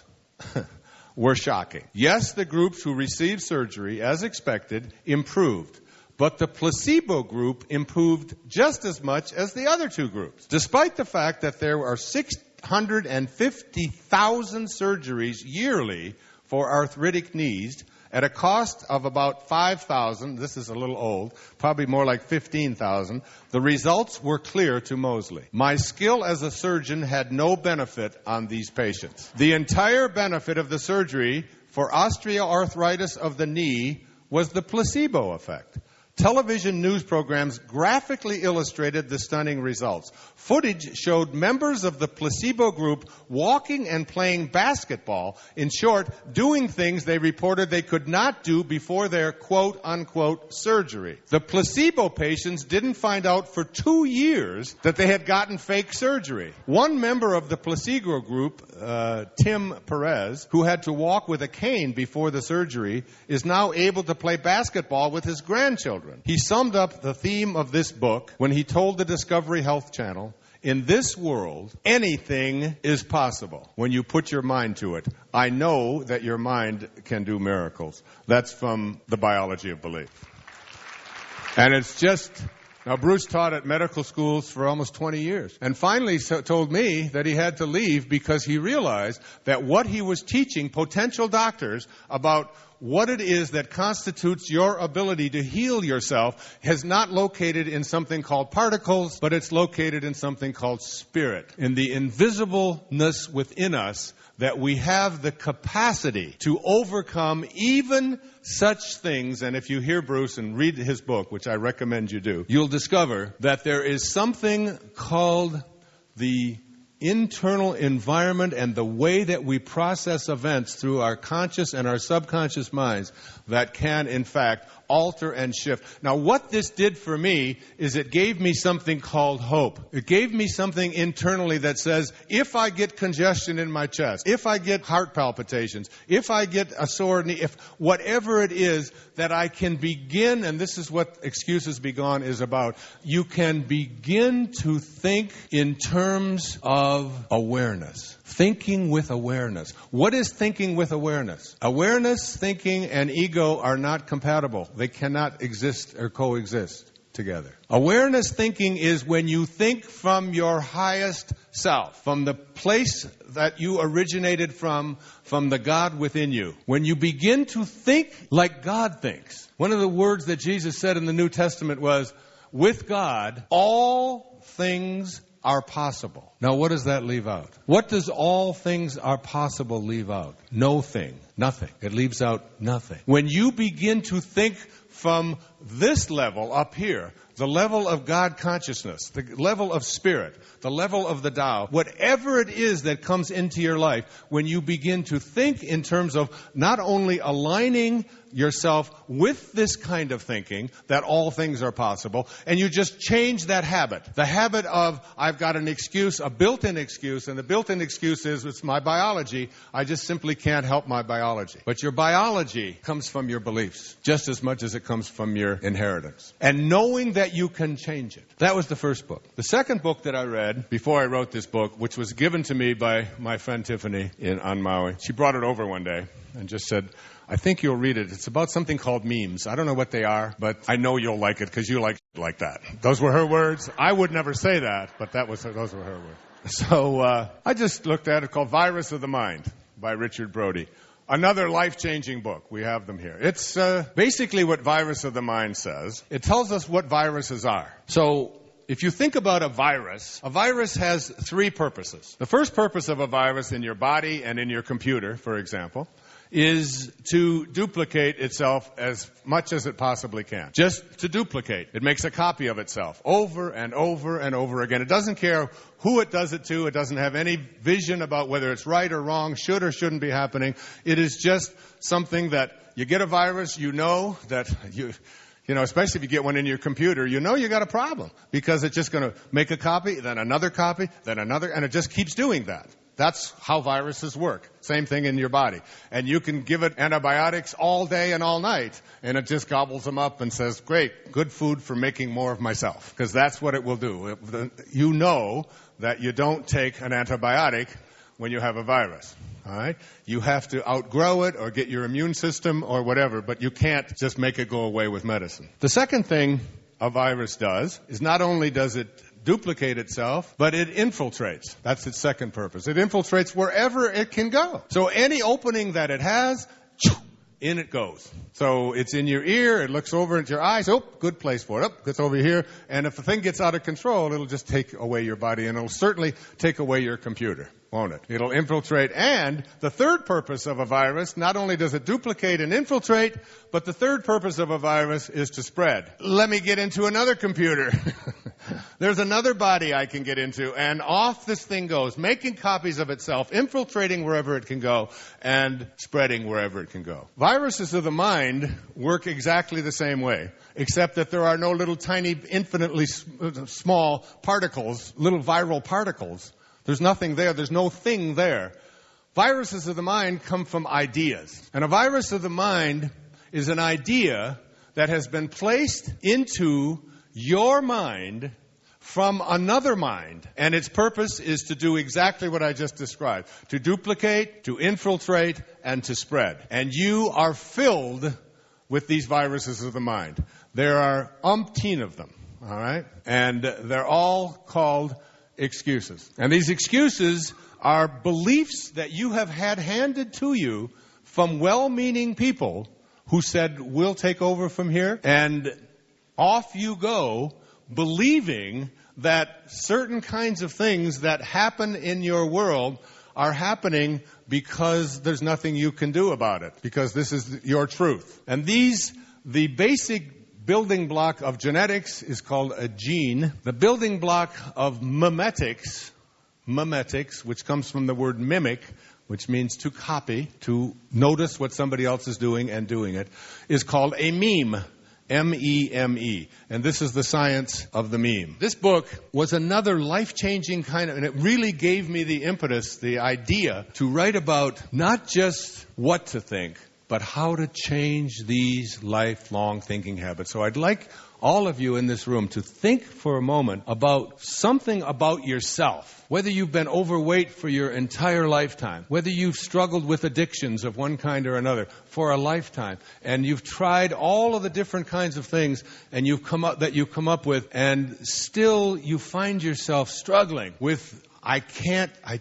were shocking. Yes, the groups who received surgery, as expected, improved. But the placebo group improved just as much as the other 2 groups. Despite the fact that there are 650,000 surgeries yearly for arthritic knees, at a cost of about $5,000, this is a little old, probably more like $15,000, the results were clear to Moseley. My skill as a surgeon had no benefit on these patients. The entire benefit of the surgery for osteoarthritis of the knee was the placebo effect. Television news programs graphically illustrated the stunning results. Footage showed members of the placebo group walking and playing basketball. In short, doing things they reported they could not do before their quote-unquote surgery. The placebo patients didn't find out for 2 years that they had gotten fake surgery. One member of the placebo group, Tim Perez, who had to walk with a cane before the surgery, is now able to play basketball with his grandchildren. He summed up the theme of this book when he told the Discovery Health Channel, "In this world, anything is possible when you put your mind to it. I know that your mind can do miracles." That's from The Biology of Belief. And it's just... Now, Bruce taught at medical schools for almost 20 years and finally told me that he had to leave because he realized that what he was teaching potential doctors about what it is that constitutes your ability to heal yourself is not located in something called particles, but it's located in something called spirit, in the invisibleness within us, that we have the capacity to overcome even such things. And if you hear Bruce and read his book, which I recommend you do, you'll discover that there is something called the internal environment and the way that we process events through our conscious and our subconscious minds that can, in fact, alter and shift. Now, what this did for me is it gave me something called hope. It gave me something internally that says, if I get congestion in my chest, if I get heart palpitations, if I get a sore knee, if whatever it is, that I can begin, and this is what Excuses Be Gone is about, you can begin to think in terms of awareness. Thinking with awareness. What is thinking with awareness? Awareness, thinking, and ego are not compatible. They cannot exist or coexist together. Awareness thinking is when you think from your highest self, from the place that you originated from the God within you. When you begin to think like God thinks. One of the words that Jesus said in the New Testament was, with God, all things are possible. Now, what does that leave out? What does all things are possible leave out? No thing. Nothing. It leaves out nothing. When you begin to think from this level up here, the level of God consciousness, the level of spirit, the level of the Tao, whatever it is that comes into your life, when you begin to think in terms of not only aligning yourself with this kind of thinking, that all things are possible, and you just change that habit. The habit of, I've got an excuse, a built-in excuse, and the built-in excuse is, it's my biology. I just simply can't help my biology. But your biology comes from your beliefs, just as much as it comes from your inheritance. And knowing that you can change it. That was the first book. The second book that I read before I wrote this book, which was given to me by my friend Tiffany on Maui, she brought it over one day and just said, I think you'll read it. It's about something called memes. I don't know what they are, but I know you'll like it because you like that. Those were her words. I would never say that, but those were her words. So I just looked at it, called Virus of the Mind by Richard Brody. Another life-changing book. We have them here. It's basically what Virus of the Mind says. It tells us what viruses are. So if you think about a virus has three purposes. The first purpose of a virus in your body and in your computer, for example, is to duplicate itself as much as it possibly can. Just to duplicate. It makes a copy of itself over and over and over again. It doesn't care who it does it to. It doesn't have any vision about whether it's right or wrong, should or shouldn't be happening. It is just something that you get a virus, you know that you know, especially if you get one in your computer, you know you got a problem because it's just going to make a copy, then another copy, then another, and it just keeps doing that. That's how viruses work. Same thing in your body. And you can give it antibiotics all day and all night, and it just gobbles them up and says, great, good food for making more of myself. Because that's what it will do. You know that you don't take an antibiotic when you have a virus. All right? You have to outgrow it or get your immune system or whatever, but you can't just make it go away with medicine. The second thing a virus does is not only does it duplicate itself, but it infiltrates. That's its second purpose. It infiltrates wherever it can go. So any opening that it has, in it goes. So it's in your ear, it looks over into your eyes, oh, good place for it, gets over here, and if the thing gets out of control, it'll just take away your body, and it'll certainly take away your computer, won't it? It'll infiltrate, and the third purpose of a virus, not only does it duplicate and infiltrate, but the third purpose of a virus is to spread. Let me get into another computer. There's another body I can get into, and off this thing goes, making copies of itself, infiltrating wherever it can go, and spreading wherever it can go. Viruses of the mind work exactly the same way, except that there are no little tiny, infinitely small particles, little viral particles. There's nothing there. There's no thing there. Viruses of the mind come from ideas. And a virus of the mind is an idea that has been placed into your mind from another mind. And its purpose is to do exactly what I just described. To duplicate, to infiltrate, and to spread. And you are filled with these viruses of the mind. There are umpteen of them, all right? And they're all called excuses. And these excuses are beliefs that you have had handed to you from well-meaning people who said, we'll take over from here. And off you go, believing that certain kinds of things that happen in your world are happening because there's nothing you can do about it, because this is your truth. And the basic building block of genetics is called a gene. The building block of memetics, which comes from the word mimic, which means to copy, to notice what somebody else is doing and doing it, is called a meme. M-E-M-E. And this is the science of the meme. This book was another life-changing kind of, and it really gave me the impetus, the idea, to write about not just what to think, but how to change these lifelong thinking habits. So I'd like all of you in this room to think for a moment about something about yourself. Whether you've been overweight for your entire lifetime, whether you've struggled with addictions of one kind or another for a lifetime, and you've tried all of the different kinds of things and you've come up with, and still you find yourself struggling with, I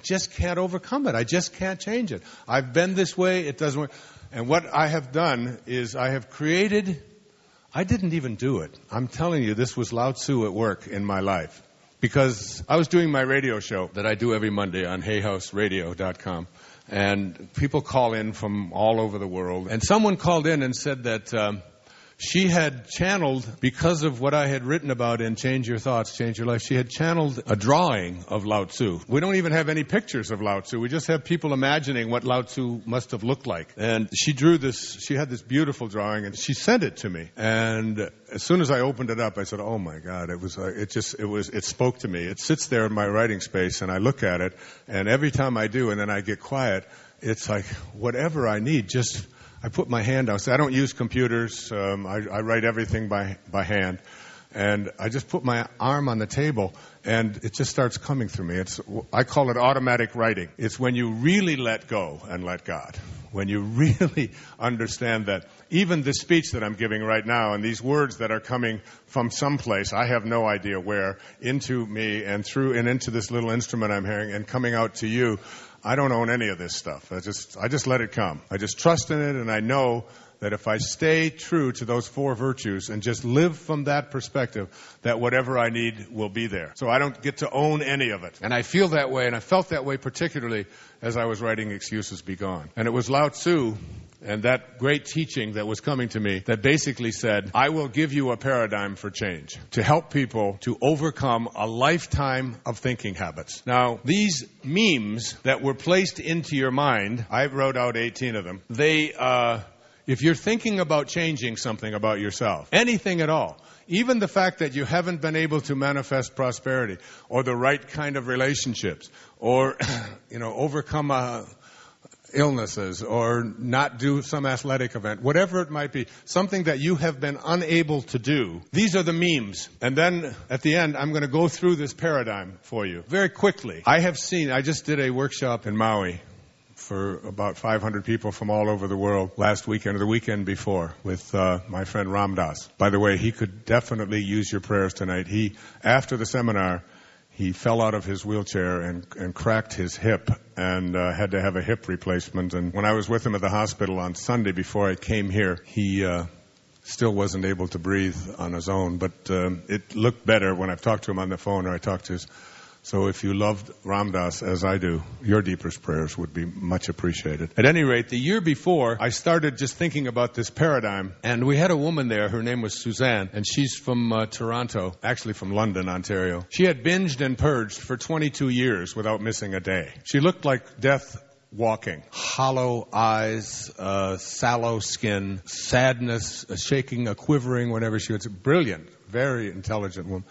just can't overcome it. I just can't change it. I've been this way, it doesn't work. And what I have done is I have created, I didn't even do it. I'm telling you, this was Lao Tzu at work in my life. Because I was doing my radio show that I do every Monday on hayhouseradio.com. And people call in from all over the world. And someone called in and said that she had channeled, because of what I had written about in Change Your Thoughts, Change Your Life, she had channeled a drawing of Lao Tzu. We don't even have any pictures of Lao Tzu. We just have people imagining what Lao Tzu must have looked like. And she drew this, she had this beautiful drawing, and she sent it to me. And as soon as I opened it up, I said, oh my God, it spoke to me. It sits there in my writing space, and I look at it, and every time I do, and then I get quiet, it's like, whatever I need, just, I put my hand out. So I don't use computers. I write everything by hand. And I just put my arm on the table, and it just starts coming through me. I call it automatic writing. It's when you really let go and let God. When you really understand that even the speech that I'm giving right now and these words that are coming from someplace, I have no idea where, into me and through and into this little instrument I'm hearing and coming out to you, I don't own any of this stuff. I just let it come. I just trust in it, and I know that if I stay true to those four virtues and just live from that perspective, that whatever I need will be there. So I don't get to own any of it. And I feel that way, and I felt that way particularly as I was writing Excuses Be Gone. And it was Lao Tzu and that great teaching that was coming to me that basically said, I will give you a paradigm for change to help people to overcome a lifetime of thinking habits. Now, these memes that were placed into your mind, I wrote out 18 of them, if you're thinking about changing something about yourself, anything at all, even the fact that you haven't been able to manifest prosperity or the right kind of relationships or, overcome illnesses or not do some athletic event, whatever it might be, something that you have been unable to do. These are the memes. And then at the end, I'm going to go through this paradigm for you very quickly. I just did a workshop in Maui for about 500 people from all over the world last weekend or the weekend before with my friend Ram Dass. By the way, he could definitely use your prayers tonight. After the seminar, He fell out of his wheelchair and cracked his hip and had to have a hip replacement. And when I was with him at the hospital on Sunday before I came here, he still wasn't able to breathe on his own. But it looked better when I've talked to him on the phone or I talked to his... So if you loved Ram Dass as I do, your deepest prayers would be much appreciated. At any rate, the year before, I started just thinking about this paradigm. And we had a woman there. Her name was Suzanne. And she's from Toronto, actually from London, Ontario. She had binged and purged for 22 years without missing a day. She looked like death walking. Hollow eyes, sallow skin, sadness, a shaking, a quivering whenever she was. Brilliant, very intelligent woman.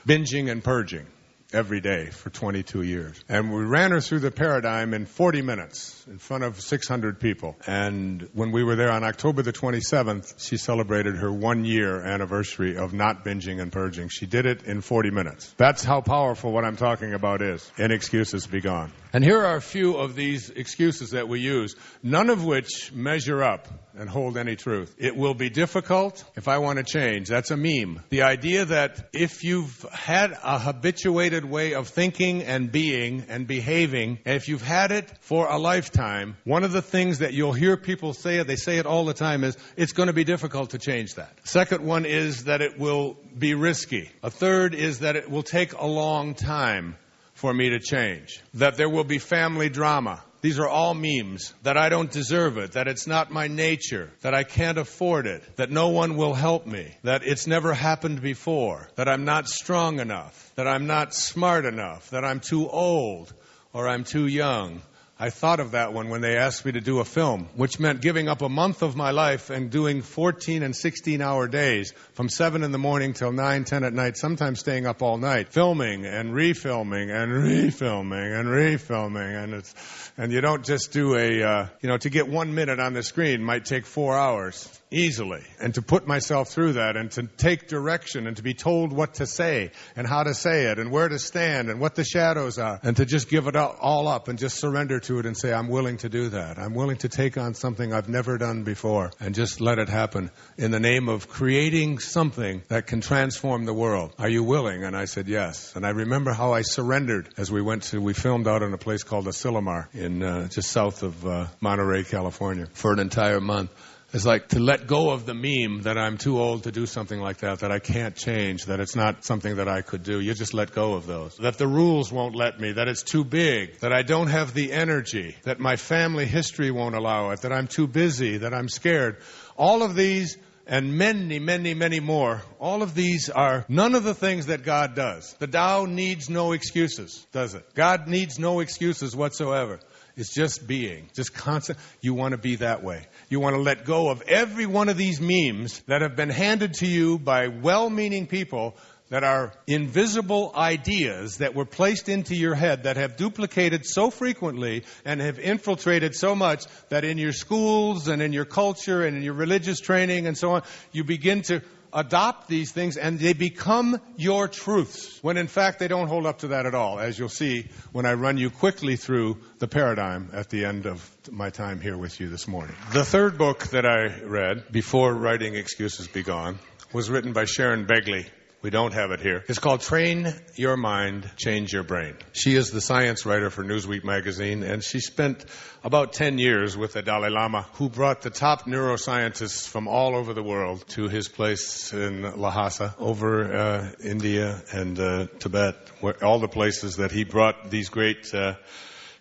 Binging and purging every day for 22 years. And we ran her through the paradigm in 40 minutes in front of 600 people. And when we were there on October the 27th, she celebrated her 1-year anniversary of not binging and purging. She did it in 40 minutes. That's how powerful what I'm talking about is. And excuses be gone. And here are a few of these excuses that we use, none of which measure up and hold any truth. It will be difficult if I want to change. That's a meme. The idea that if you've had a habituated way of thinking and being and behaving, and if you've had it for a lifetime, one of the things that you'll hear people say, they say it all the time, is it's going to be difficult to change that. Second one is that it will be risky. A third is that it will take a long time for me to change. That there will be family drama. These are all memes. That I don't deserve it. That it's not my nature. That I can't afford it. That no one will help me. That it's never happened before. That I'm not strong enough. That I'm not smart enough. That I'm too old or I'm too young. I thought of that one when they asked me to do a film, which meant giving up a month of my life and doing 14 and 16-hour days from 7 in the morning till 9, 10 at night, sometimes staying up all night, filming and refilming and refilming and refilming. And you don't just do to get 1 minute on the screen might take 4 hours easily. And to put myself through that and to take direction and to be told what to say and how to say it and where to stand and what the shadows are and to just give it all up and just surrender to it and say, I'm willing to do that. I'm willing to take on something I've never done before and just let it happen in the name of creating something that can transform the world. Are you willing? And I said, yes. And I remember how I surrendered as we filmed out in a place called Asilomar in just south of Monterey, California for an entire month. It's like to let go of the meme that I'm too old to do something like that I can't change, that it's not something that I could do. You just let go of those. That the rules won't let me, that it's too big, that I don't have the energy, that my family history won't allow it, that I'm too busy, that I'm scared. All of these and many, many, many more, all of these are none of the things that God does. The Tao needs no excuses, does it? God needs no excuses whatsoever. It's just being, just constant. You want to be that way. You want to let go of every one of these memes that have been handed to you by well-meaning people that are invisible ideas that were placed into your head that have duplicated so frequently and have infiltrated so much that in your schools and in your culture and in your religious training and so on, you begin to adopt these things and they become your truths, when in fact they don't hold up to that at all, as you'll see when I run you quickly through the paradigm at the end of my time here with you this morning. The third book that I read before writing Excuses Be Gone was written by Sharon Begley. We don't have it here. It's called Train Your Mind, Change Your Brain. She is the science writer for Newsweek magazine, and she spent about 10 years with the Dalai Lama, who brought the top neuroscientists from all over the world to his place in Lhasa, over India and Tibet, where all the places that he brought these great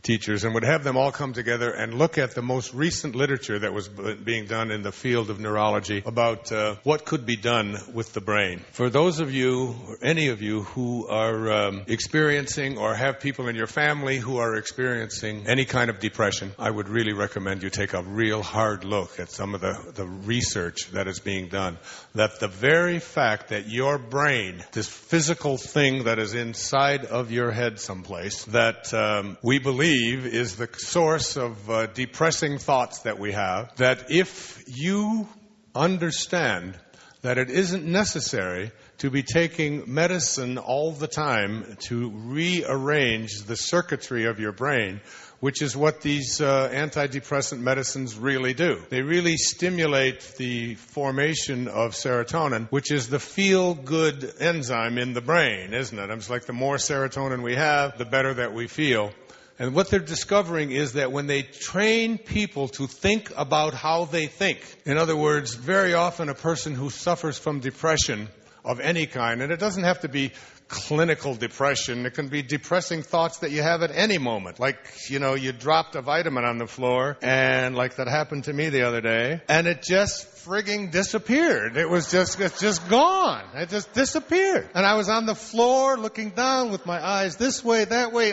teachers, and would have them all come together and look at the most recent literature that was being done in the field of neurology about what could be done with the brain. For those of you, or any of you, who are experiencing or have people in your family who are experiencing any kind of depression, I would really recommend you take a real hard look at some of the research that is being done. That the very fact that your brain, this physical thing that is inside of your head someplace, that we believe is the source of depressing thoughts that we have, that if you understand that it isn't necessary to be taking medicine all the time to rearrange the circuitry of your brain, which is what these antidepressant medicines really do. They really stimulate the formation of serotonin, which is the feel-good enzyme in the brain, isn't it? It's like the more serotonin we have, the better that we feel. And what they're discovering is that when they train people to think about how they think, in other words, very often a person who suffers from depression of any kind, and it doesn't have to be clinical depression. It can be depressing thoughts that you have at any moment. Like, you dropped a vitamin on the floor, and like that happened to me the other day, and it just frigging disappeared. It's just gone. It just disappeared. And I was on the floor looking down with my eyes this way, that way,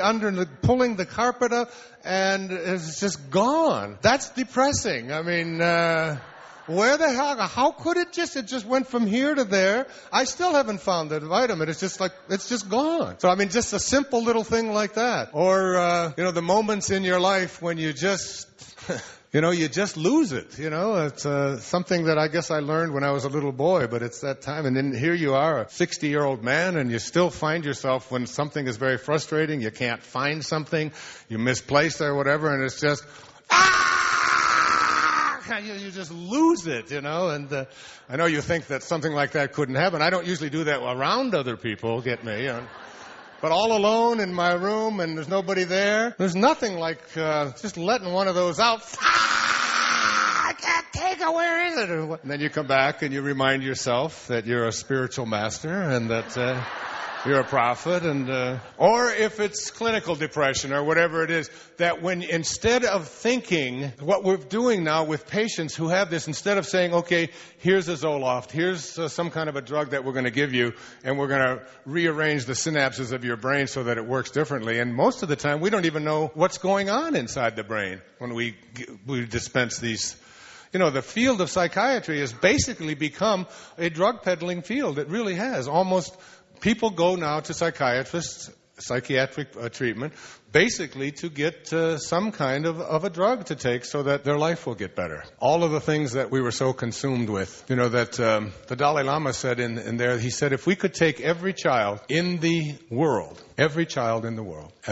pulling the carpet up, and it's just gone. That's depressing. I mean, where the hell? How could it just went from here to there? I still haven't found that vitamin. It's just gone. So, I mean, just a simple little thing like that. Or, the moments in your life when you just, you just lose it. It's something that I guess I learned when I was a little boy, but it's that time. And then here you are, a 60-year-old man, and you still find yourself when something is very frustrating, you can't find something, you misplaced it or whatever, and it's just, you just lose it, and I know you think that something like that couldn't happen. I don't usually do that around other people, get me, But all alone in my room and there's nobody there, there's nothing like just letting one of those out. I can't take it, where is it? And then you come back and you remind yourself that you're a spiritual master and that you're a prophet, or if it's clinical depression or whatever it is, that when instead of thinking, what we're doing now with patients who have this, instead of saying, okay, here's a Zoloft, here's some kind of a drug that we're going to give you, and we're going to rearrange the synapses of your brain so that it works differently. And most of the time, we don't even know what's going on inside the brain when we dispense these. The field of psychiatry has basically become a drug peddling field. It really has. People go now to psychiatrists, psychiatric treatment, basically to get some kind of a drug to take so that their life will get better. All of the things that we were so consumed with, that the Dalai Lama said in there, he said, if we could take every child in the world, at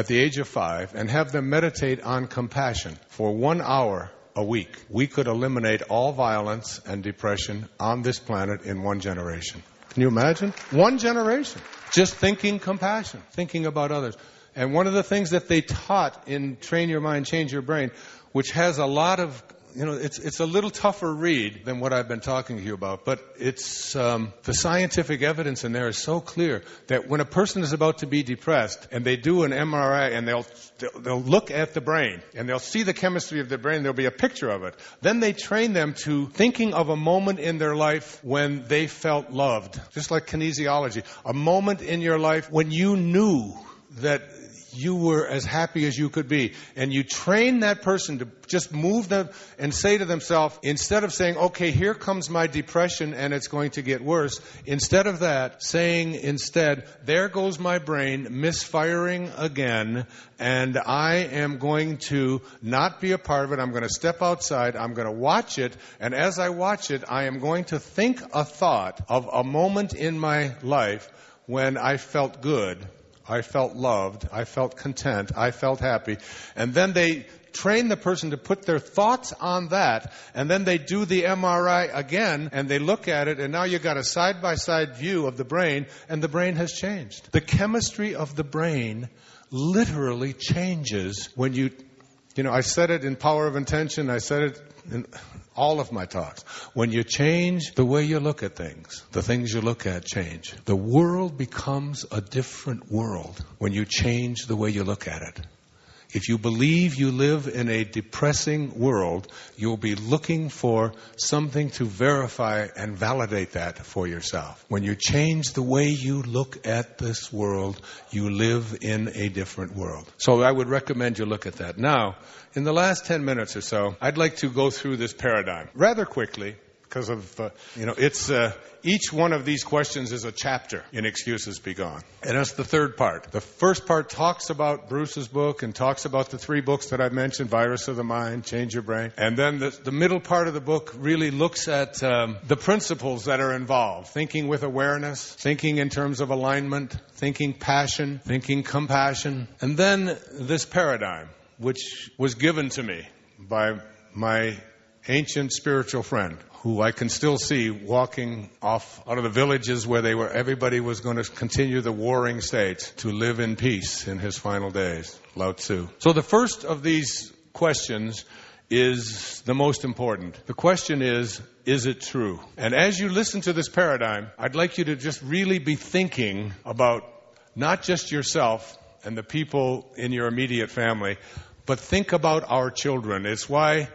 the age of 5, and have them meditate on compassion for 1 hour a week, we could eliminate all violence and depression on this planet in 1 generation. Can you imagine? 1 generation. Just thinking compassion, thinking about others. And one of the things that they taught in Train Your Mind, Change Your Brain, which has a lot of, it's a little tougher read than what I've been talking to you about, but it's, the scientific evidence in there is so clear that when a person is about to be depressed and they do an MRI and they'll look at the brain and they'll see the chemistry of the brain, there'll be a picture of it. Then they train them to thinking of a moment in their life when they felt loved, just like kinesiology. A moment in your life when you knew that you were as happy as you could be. And you train that person to just move them and say to themselves, instead of saying, okay, here comes my depression and it's going to get worse, instead of that, saying instead, there goes my brain misfiring again, and I am going to not be a part of it. I'm going to step outside. I'm going to watch it. And as I watch it, I am going to think a thought of a moment in my life when I felt good, I felt loved, I felt content, I felt happy. And then they train the person to put their thoughts on that, and then they do the MRI again, and they look at it, and now you've got a side-by-side view of the brain, and the brain has changed. The chemistry of the brain literally changes when I said it in Power of Intention, I said it in all of my talks. When you change the way you look at things, the things you look at change. The world becomes a different world when you change the way you look at it. If you believe you live in a depressing world, you'll be looking for something to verify and validate that for yourself. When you change the way you look at this world, you live in a different world. So I would recommend you look at that. Now, in the last 10 minutes or so, I'd like to go through this paradigm rather quickly. because of, it's each one of these questions is a chapter in Excuses Be Gone. And that's the third part. The first part talks about Bruce's book and talks about the 3 books that I've mentioned, Virus of the Mind, Change Your Brain. And then the middle part of the book really looks at the principles that are involved. Thinking with awareness, thinking in terms of alignment, thinking passion, thinking compassion. And then this paradigm, which was given to me by my ancient spiritual friend, who I can still see walking off out of the villages where everybody was going to continue the warring states to live in peace in his final days, Lao Tzu. So the first of these questions is the most important. The question is it true? And as you listen to this paradigm, I'd like you to just really be thinking about not just yourself and the people in your immediate family, but think about our children. It's why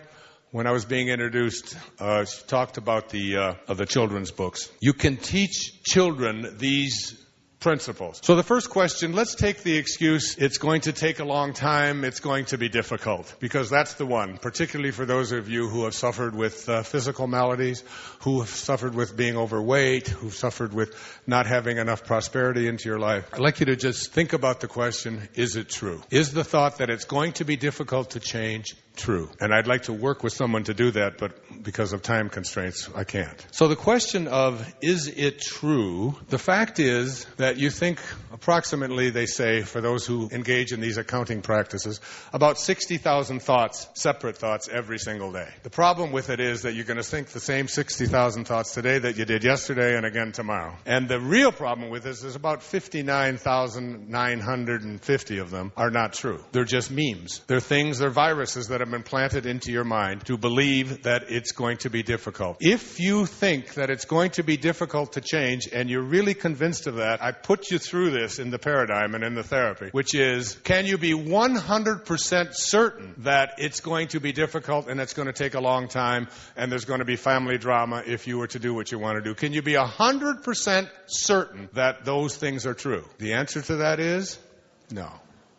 when I was being introduced, she talked about the children's books. You can teach children these principles. So the first question, let's take the excuse, it's going to take a long time, it's going to be difficult, because that's the one, particularly for those of you who have suffered with physical maladies, who have suffered with being overweight, who've suffered with not having enough prosperity into your life. I'd like you to just think about the question, is it true? Is the thought that it's going to be difficult to change true? And I'd like to work with someone to do that, but because of time constraints, I can't. So the question of, is it true? The fact is that you think approximately, they say, for those who engage in these accounting practices, about 60,000 thoughts, separate thoughts, every single day. The problem with it is that you're going to think the same 60,000 thoughts today that you did yesterday and again tomorrow. And the real problem with this is about 59,950 of them are not true. They're just memes. They're things, they're viruses that have been planted into your mind to believe that it's going to be difficult. If you think that it's going to be difficult to change and you're really convinced of that, I put you through this in the paradigm and in the therapy, which is, can you be 100% certain that it's going to be difficult and it's going to take a long time and there's going to be family drama if you were to do what you want to do? Can you be 100% certain that those things are true? The answer to that is no.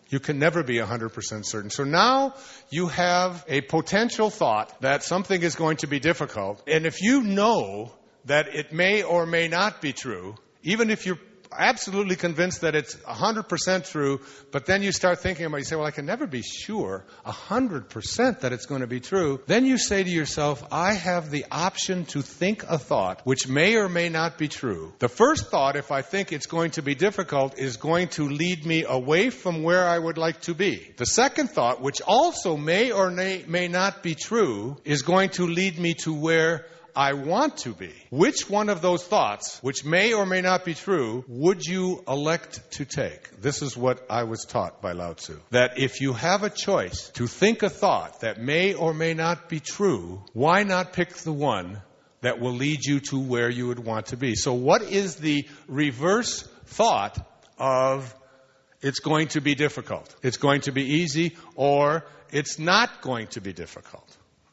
You can never be 100% certain. So now you have a potential thought that something is going to be difficult. And if you know that it may or may not be true, even if you're absolutely convinced that it's 100% true, but then you start thinking about it, you say, well, I can never be sure 100% that it's going to be true. Then you say to yourself, I have the option to think a thought which may or may not be true. The first thought, if I think it's going to be difficult, is going to lead me away from where I would like to be. The second thought, which also may or may not be true, is going to lead me to where I want to be. Which one of those thoughts, which may or may not be true, would you elect to take? This is what I was taught by Lao Tzu. That if you have a choice to think a thought that may or may not be true, why not pick the one that will lead you to where you would want to be? So what is the reverse thought of it's going to be difficult, it's going to be easy, or it's not going to be difficult?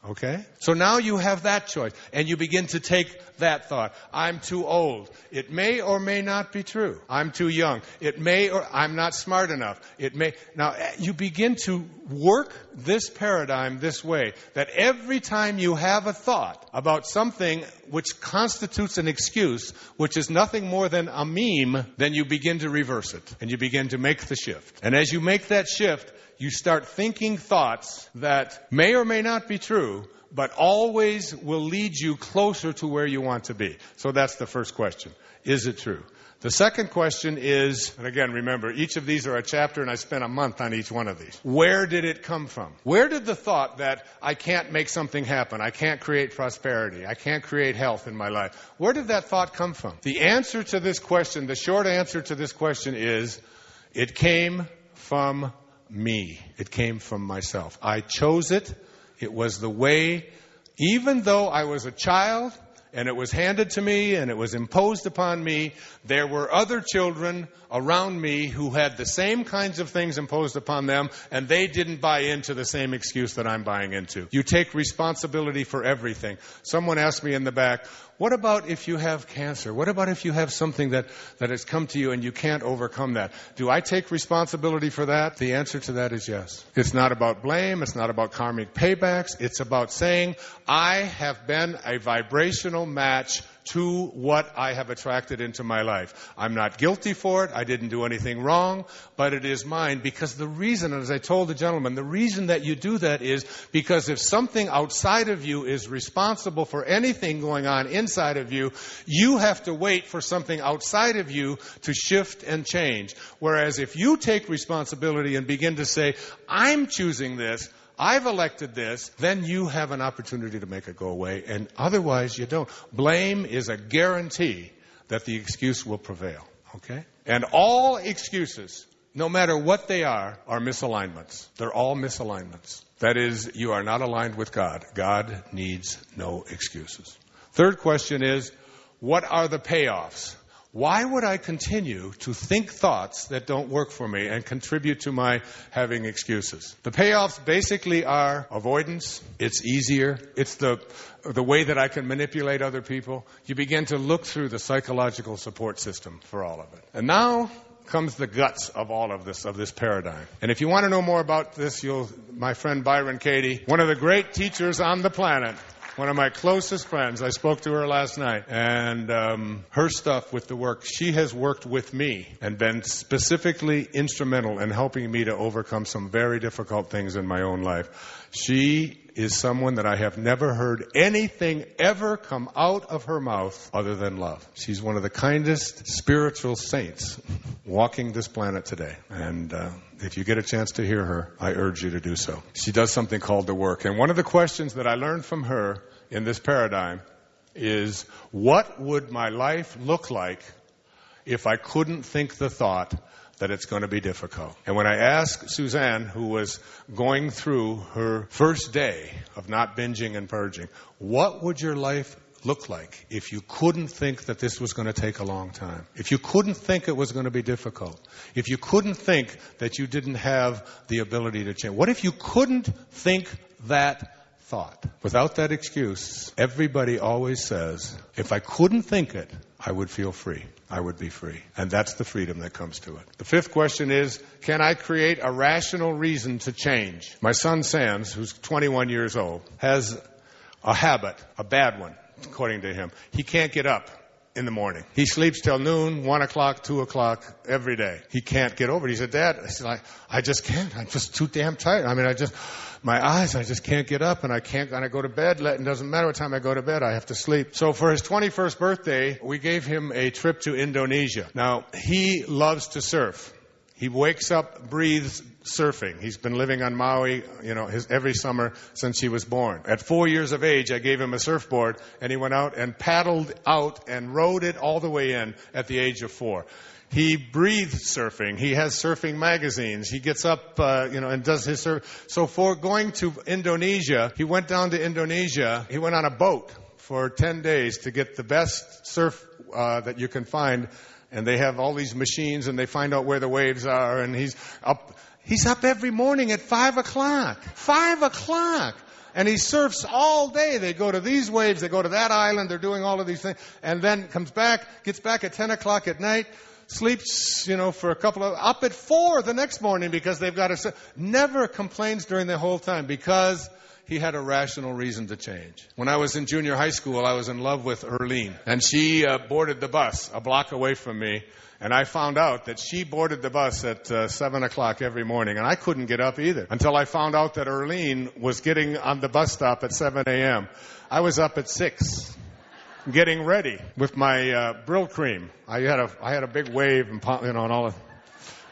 Okay? So now you have that choice, and you begin to take that thought. I'm too old. It may or may not be true. I'm too young. It may or I'm not smart enough. It may. Now, you begin to work this paradigm this way, that every time you have a thought about something which constitutes an excuse, which is nothing more than a meme, then you begin to reverse it, and you begin to make the shift. And as you make that shift, you start thinking thoughts that may or may not be true, but always will lead you closer to where you want to be. So that's the first question. Is it true? The second question is, and again, remember, each of these are a chapter, and I spent a month on each one of these. Where did it come from? Where did the thought that I can't make something happen, I can't create prosperity, I can't create health in my life, where did that thought come from? The answer to this question, the short answer to this question is, it came from me. It came from myself. I chose it. It was the way, even though I was a child and it was handed to me, and it was imposed upon me. There were other children around me who had the same kinds of things imposed upon them, and they didn't buy into the same excuse that I'm buying into. You take responsibility for everything. Someone asked me in the back, what about if you have cancer? What about if you have something that has come to you and you can't overcome that? Do I take responsibility for that? The answer to that is yes. It's not about blame. It's not about karmic paybacks. It's about saying, I have been a vibrational match to what I have attracted into my life. I'm not guilty for it. I didn't do anything wrong, but it is mine. Because the reason, as I told the gentleman, the reason that you do that is because if something outside of you is responsible for anything going on inside of you, you have to wait for something outside of you to shift and change. Whereas if you take responsibility and begin to say, I'm choosing this, I've elected this, then you have an opportunity to make it go away, and otherwise you don't. Blame is a guarantee that the excuse will prevail, okay? And all excuses, no matter what they are misalignments. They're all misalignments. That is, you are not aligned with God. God needs no excuses. Third question is, what are the payoffs? Why would I continue to think thoughts that don't work for me and contribute to my having excuses? The payoffs basically are avoidance. It's easier. It's the way that I can manipulate other people. You begin to look through the psychological support system for all of it. And now comes the guts of all of this paradigm. And if you want to know more about this, my friend Byron Katie, one of the great teachers on the planet, one of my closest friends, I spoke to her last night, and her stuff with the work, she has worked with me and been specifically instrumental in helping me to overcome some very difficult things in my own life. She is someone that I have never heard anything ever come out of her mouth other than love. She's one of the kindest spiritual saints walking this planet today. And if you get a chance to hear her, I urge you to do so. She does something called the work. And one of the questions that I learned from her in this paradigm is, what would my life look like if I couldn't think the thought that it's going to be difficult? And when I asked Suzanne, who was going through her first day of not binging and purging, what would your life look like if you couldn't think that this was going to take a long time? If you couldn't think it was going to be difficult? If you couldn't think that you didn't have the ability to change? What if you couldn't think that thought? Without that excuse, everybody always says, if I couldn't think it, I would feel free. I would be free. And that's the freedom that comes to it. The fifth question is, can I create a rational reason to change? My son Sans, who's 21 years old, has a habit, a bad one, according to him. He can't get up in the morning. He sleeps till noon, 1 o'clock, 2 o'clock every day. He can't get over it. He said, Dad, I just can't. I'm just too damn tired. My eyes, I just can't get up, and I go to bed. It doesn't matter what time I go to bed, I have to sleep. So for his 21st birthday, we gave him a trip to Indonesia. Now, he loves to surf. He wakes up, breathes surfing. He's been living on Maui, every summer since he was born. At 4 years of age, I gave him a surfboard, and he went out and paddled out and rode it all the way in at the age of 4. He breathes surfing. He has surfing magazines. He gets up, and does his surf. So for going to Indonesia, he went down to Indonesia. He went on a boat for 10 days to get the best surf that you can find. And they have all these machines, and they find out where the waves are. And he's up every morning at 5 o'clock. 5 o'clock. And he surfs all day. They go to these waves. They go to that island. They're doing all of these things. And then gets back at 10 o'clock at night. Sleeps, for a couple of, up at 4 the next morning because they've got to, never complains during the whole time because he had a rational reason to change. When I was in junior high school, I was in love with Erlene. And she boarded the bus a block away from me. And I found out that she boarded the bus at 7 o'clock every morning. And I couldn't get up either until I found out that Erlene was getting on the bus stop at 7 a.m. I was up at 6. Getting ready with my Brill cream. I had a big wave and all of.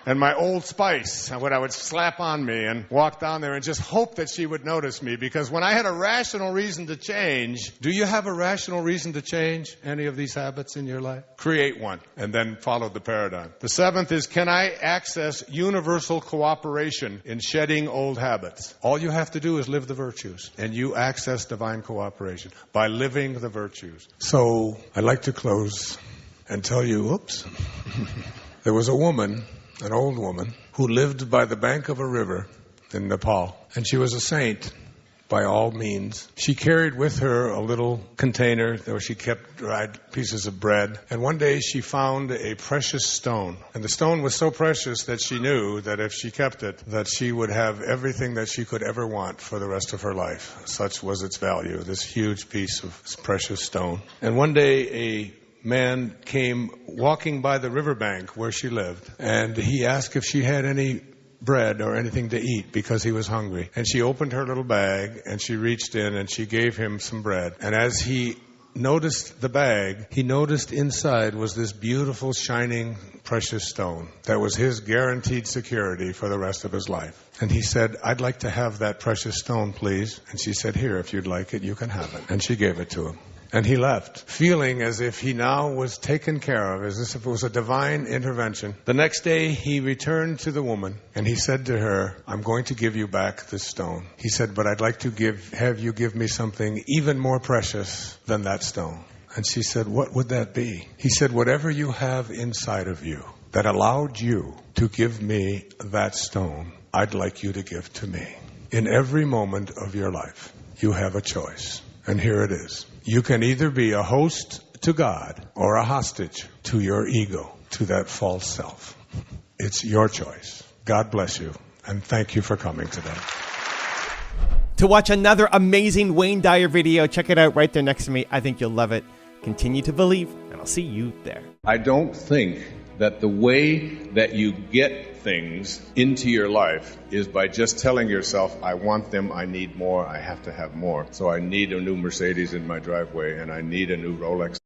and my Old Spice, what I would slap on me and walk down there and just hope that she would notice me. Because when I had a rational reason to change, do you have a rational reason to change any of these habits in your life? Create one and then follow the paradigm. The seventh is, can I access universal cooperation in shedding old habits? All you have to do is live the virtues, and you access divine cooperation by living the virtues. So I'd like to close and tell you, there was a woman, an old woman, who lived by the bank of a river in Nepal. And she was a saint by all means. She carried with her a little container where she kept dried pieces of bread. And one day she found a precious stone. And the stone was so precious that she knew that if she kept it, that she would have everything that she could ever want for the rest of her life. Such was its value, this huge piece of precious stone. And one day a man came walking by the riverbank where she lived, and he asked if she had any bread or anything to eat because he was hungry. And she opened her little bag and she reached in and she gave him some bread. And as he noticed the bag, he noticed inside was this beautiful, shining, precious stone that was his guaranteed security for the rest of his life. And he said, I'd like to have that precious stone, please. And she said, here, if you'd like it, you can have it. And she gave it to him. And he left, feeling as if he now was taken care of, as if it was a divine intervention. The next day, he returned to the woman, and he said to her, I'm going to give you back this stone. He said, but I'd like to have you give me something even more precious than that stone. And she said, what would that be? He said, whatever you have inside of you that allowed you to give me that stone, I'd like you to give to me. In every moment of your life, you have a choice. And here it is. You can either be a host to God or a hostage to your ego, to that false self. It's your choice. God bless you, and thank you for coming today. To watch another amazing Wayne Dyer video, check it out right there next to me. I think you'll love it. Continue to believe, and I'll see you there. I don't think that the way that you get things into your life is by just telling yourself, I want them, I need more, I have to have more. So I need a new Mercedes in my driveway, and I need a new Rolex.